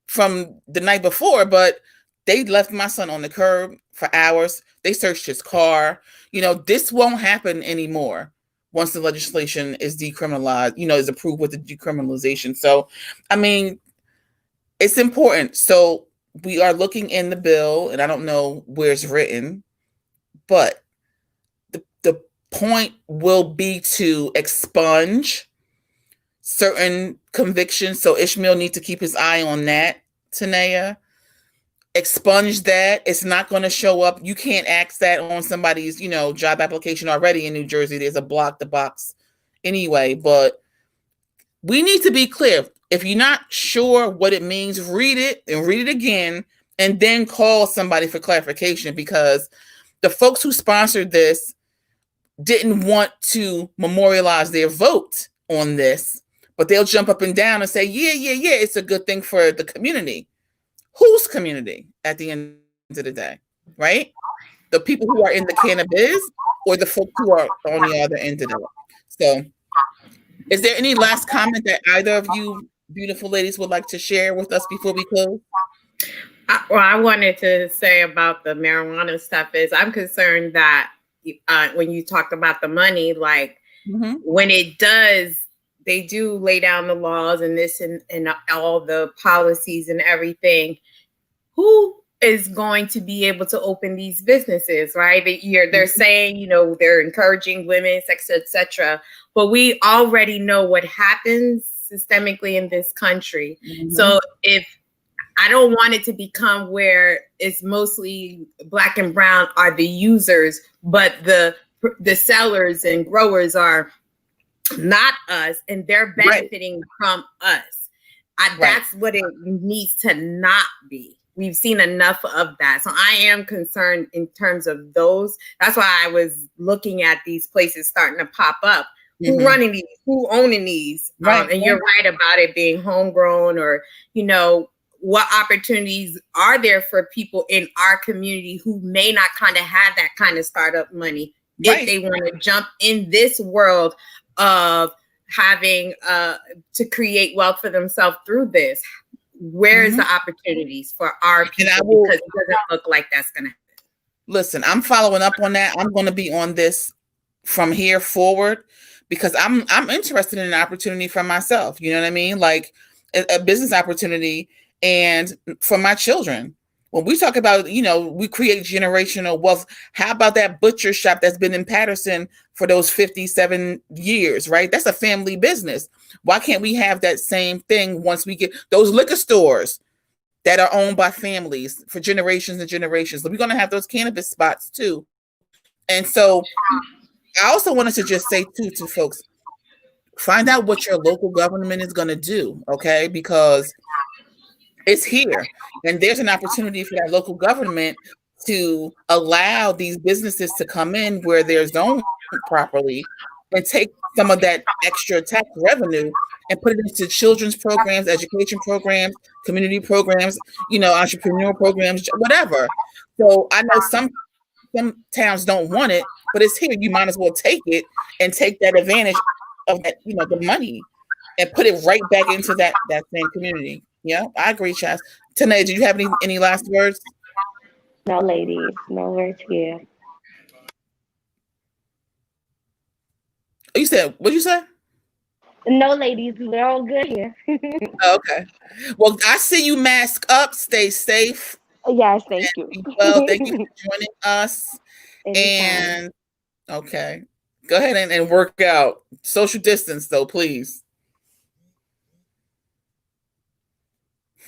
from the night before, but they left my son on the curb for hours. They searched his car. This won't happen anymore once the legislation is decriminalized, is approved with the decriminalization. So, it's important. So we are looking in the bill, and I don't know where it's written, but the point will be to expunge certain convictions. So Ishmael needs to keep his eye on that, Tanea. expunge that. It's not going to show up. You can't ask that on somebody's, job application already in New Jersey. There's a block the box anyway, but we need to be clear. If you're not sure what it means, read it and read it again, and then call somebody for clarification, because the folks who sponsored this didn't want to memorialize their vote on this, but they'll jump up and down and say, yeah, it's a good thing for the community. Whose community at the end of the day, right? The people who are in the cannabis, or the folks who are on the other end of it. So is there any last comment that either of you beautiful ladies would like to share with us before we close?
I wanted to say about the marijuana stuff is I'm concerned that when you talked about the money, like when it does, they do lay down the laws and this and all the policies and everything. Who is going to be able to open these businesses, right? They're saying, they're encouraging women, etc. But we already know what happens systemically in this country. So if I don't want it to become where it's mostly Black and brown are the users, but the sellers and growers are not us, and they're benefiting from us. That's what it needs to not be. We've seen enough of that. So I am concerned in terms of those. That's why I was looking at these places starting to pop up. Who running these? Who owning these? And you're right about it being homegrown, or, what opportunities are there for people in our community who may not kind of have that kind of startup money if they want to jump in this world of having to create wealth for themselves through this. Where's the opportunities for our people? Because it doesn't look like that's going to happen.
Listen, I'm following up on that. I'm going to be on this from here forward, because I'm interested in an opportunity for myself. You know what I mean? Like a business opportunity, and for my children. When we talk about, we create generational wealth, how about that butcher shop that's been in Patterson for those 57 years, right? That's a family business. Why can't we have that same thing once we get those liquor stores that are owned by families for generations and generations? We're going to have those cannabis spots too. And so I also wanted to just say too to folks, find out what your local government is going to do, okay? Because it's here, and there's an opportunity for that local government to allow these businesses to come in where they're zoned properly and take some of that extra tax revenue and put it into children's programs, education programs, community programs, entrepreneurial programs, whatever. So I know some towns don't want it, but it's here. You might as well take it and take that advantage of that, the money, and put it right back into that same community. Yeah, I agree, Chas. Tanae, do you have any last words?
No, ladies, no words here.
You said, what'd you say?
No, ladies, we're all good here.
Okay. Well, I see you mask up. Stay safe.
Yes, thank you.
Well, thank you for joining us.
Anytime.
And okay, go ahead and work out. Social distance, though, please.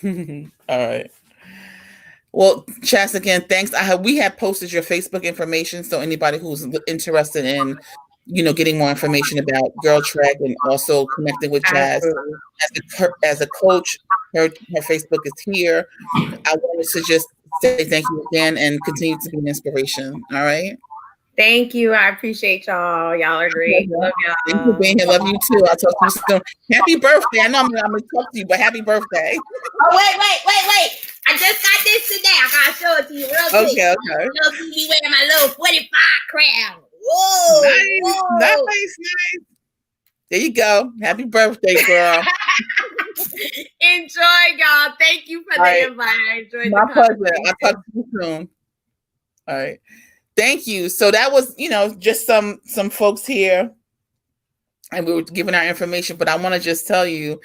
All right. Well, Chas, again, thanks. We have posted your Facebook information, so anybody who's interested in, getting more information about GirlTrek and also connecting with Chas as a coach, her Facebook is here. I wanted to just say thank you again and continue to be an inspiration. All right.
Thank you. I appreciate y'all. Y'all are great. Love y'all.
Thank you for being here. Love you too. I'll talk to you soon. Happy birthday. I know I'm going to talk to you, but happy birthday.
Oh, wait. I just got this today. I got to show it to you real quick.
Okay.
You'll see me wearing my little 45 crown. Whoa.
Nice. There you go. Happy birthday, girl.
Enjoy, y'all. Thank you for the invite. I enjoyed
my pleasure. I'll talk to you soon. All right. Thank you. So that was, just some folks here, and we were giving our information, but I want to just tell you,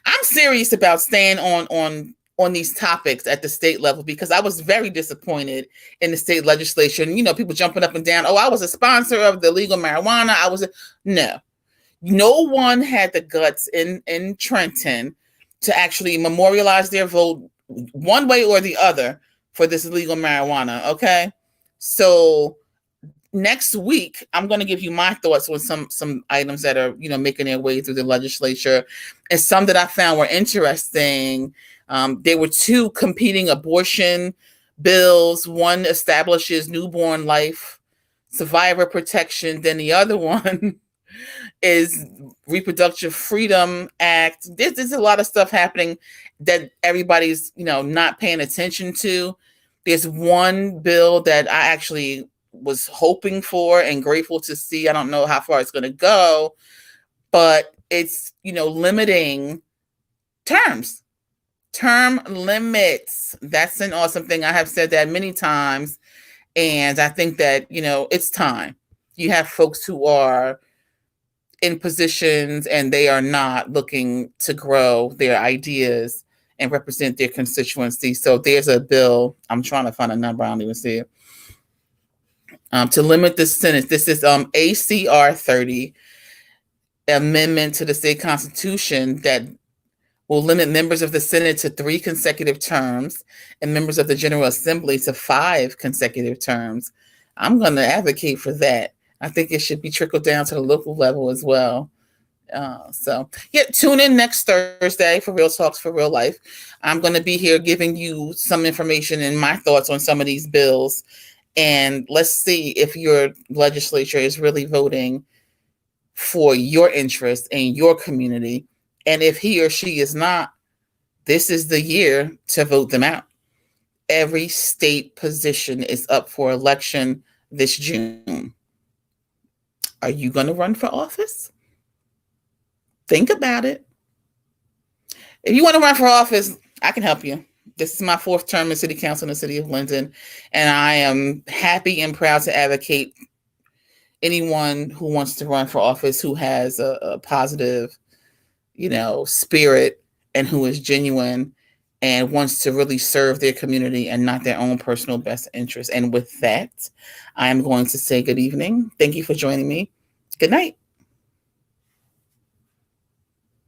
I'm serious about staying on these topics at the state level, because I was very disappointed in the state legislation. People jumping up and down. Oh, I was a sponsor of the legal marijuana. No one had the guts in Trenton to actually memorialize their vote one way or the other for this legal marijuana. Okay. So next week, I'm going to give you my thoughts on some items that are, making their way through the legislature, and some that I found were interesting. There were two competing abortion bills. One establishes newborn life survivor protection. Then the other one is Reproductive Freedom Act. There's a lot of stuff happening that everybody's, not paying attention to. There's one bill that I actually was hoping for and grateful to see. I don't know how far it's going to go, but it's, limiting term limits. That's an awesome thing. I have said that many times. And I think that, it's time. You have folks who are in positions and they are not looking to grow their ideas and represent their constituency. So there's a bill. I'm trying to find a number. I don't even see it. To limit the Senate. This is ACR 30, amendment to the state constitution that will limit members of the Senate to 3 consecutive terms and members of the General Assembly to 5 consecutive terms. I'm going to advocate for that. I think it should be trickled down to the local level as well. Tune in next Thursday for Real Talks for Real Life. I'm going to be here giving you some information and my thoughts on some of these bills. And let's see if your legislature is really voting for your interests and your community. And if he or she is not, this is the year to vote them out. Every state position is up for election this June. Are you going to run for office? Think about it. If you want to run for office, I can help you. This is my 4th term in City Council in the City of Linden, and I am happy and proud to advocate anyone who wants to run for office who has a positive, spirit and who is genuine and wants to really serve their community and not their own personal best interest. And with that, I'm going to say good evening. Thank you for joining me. Good night.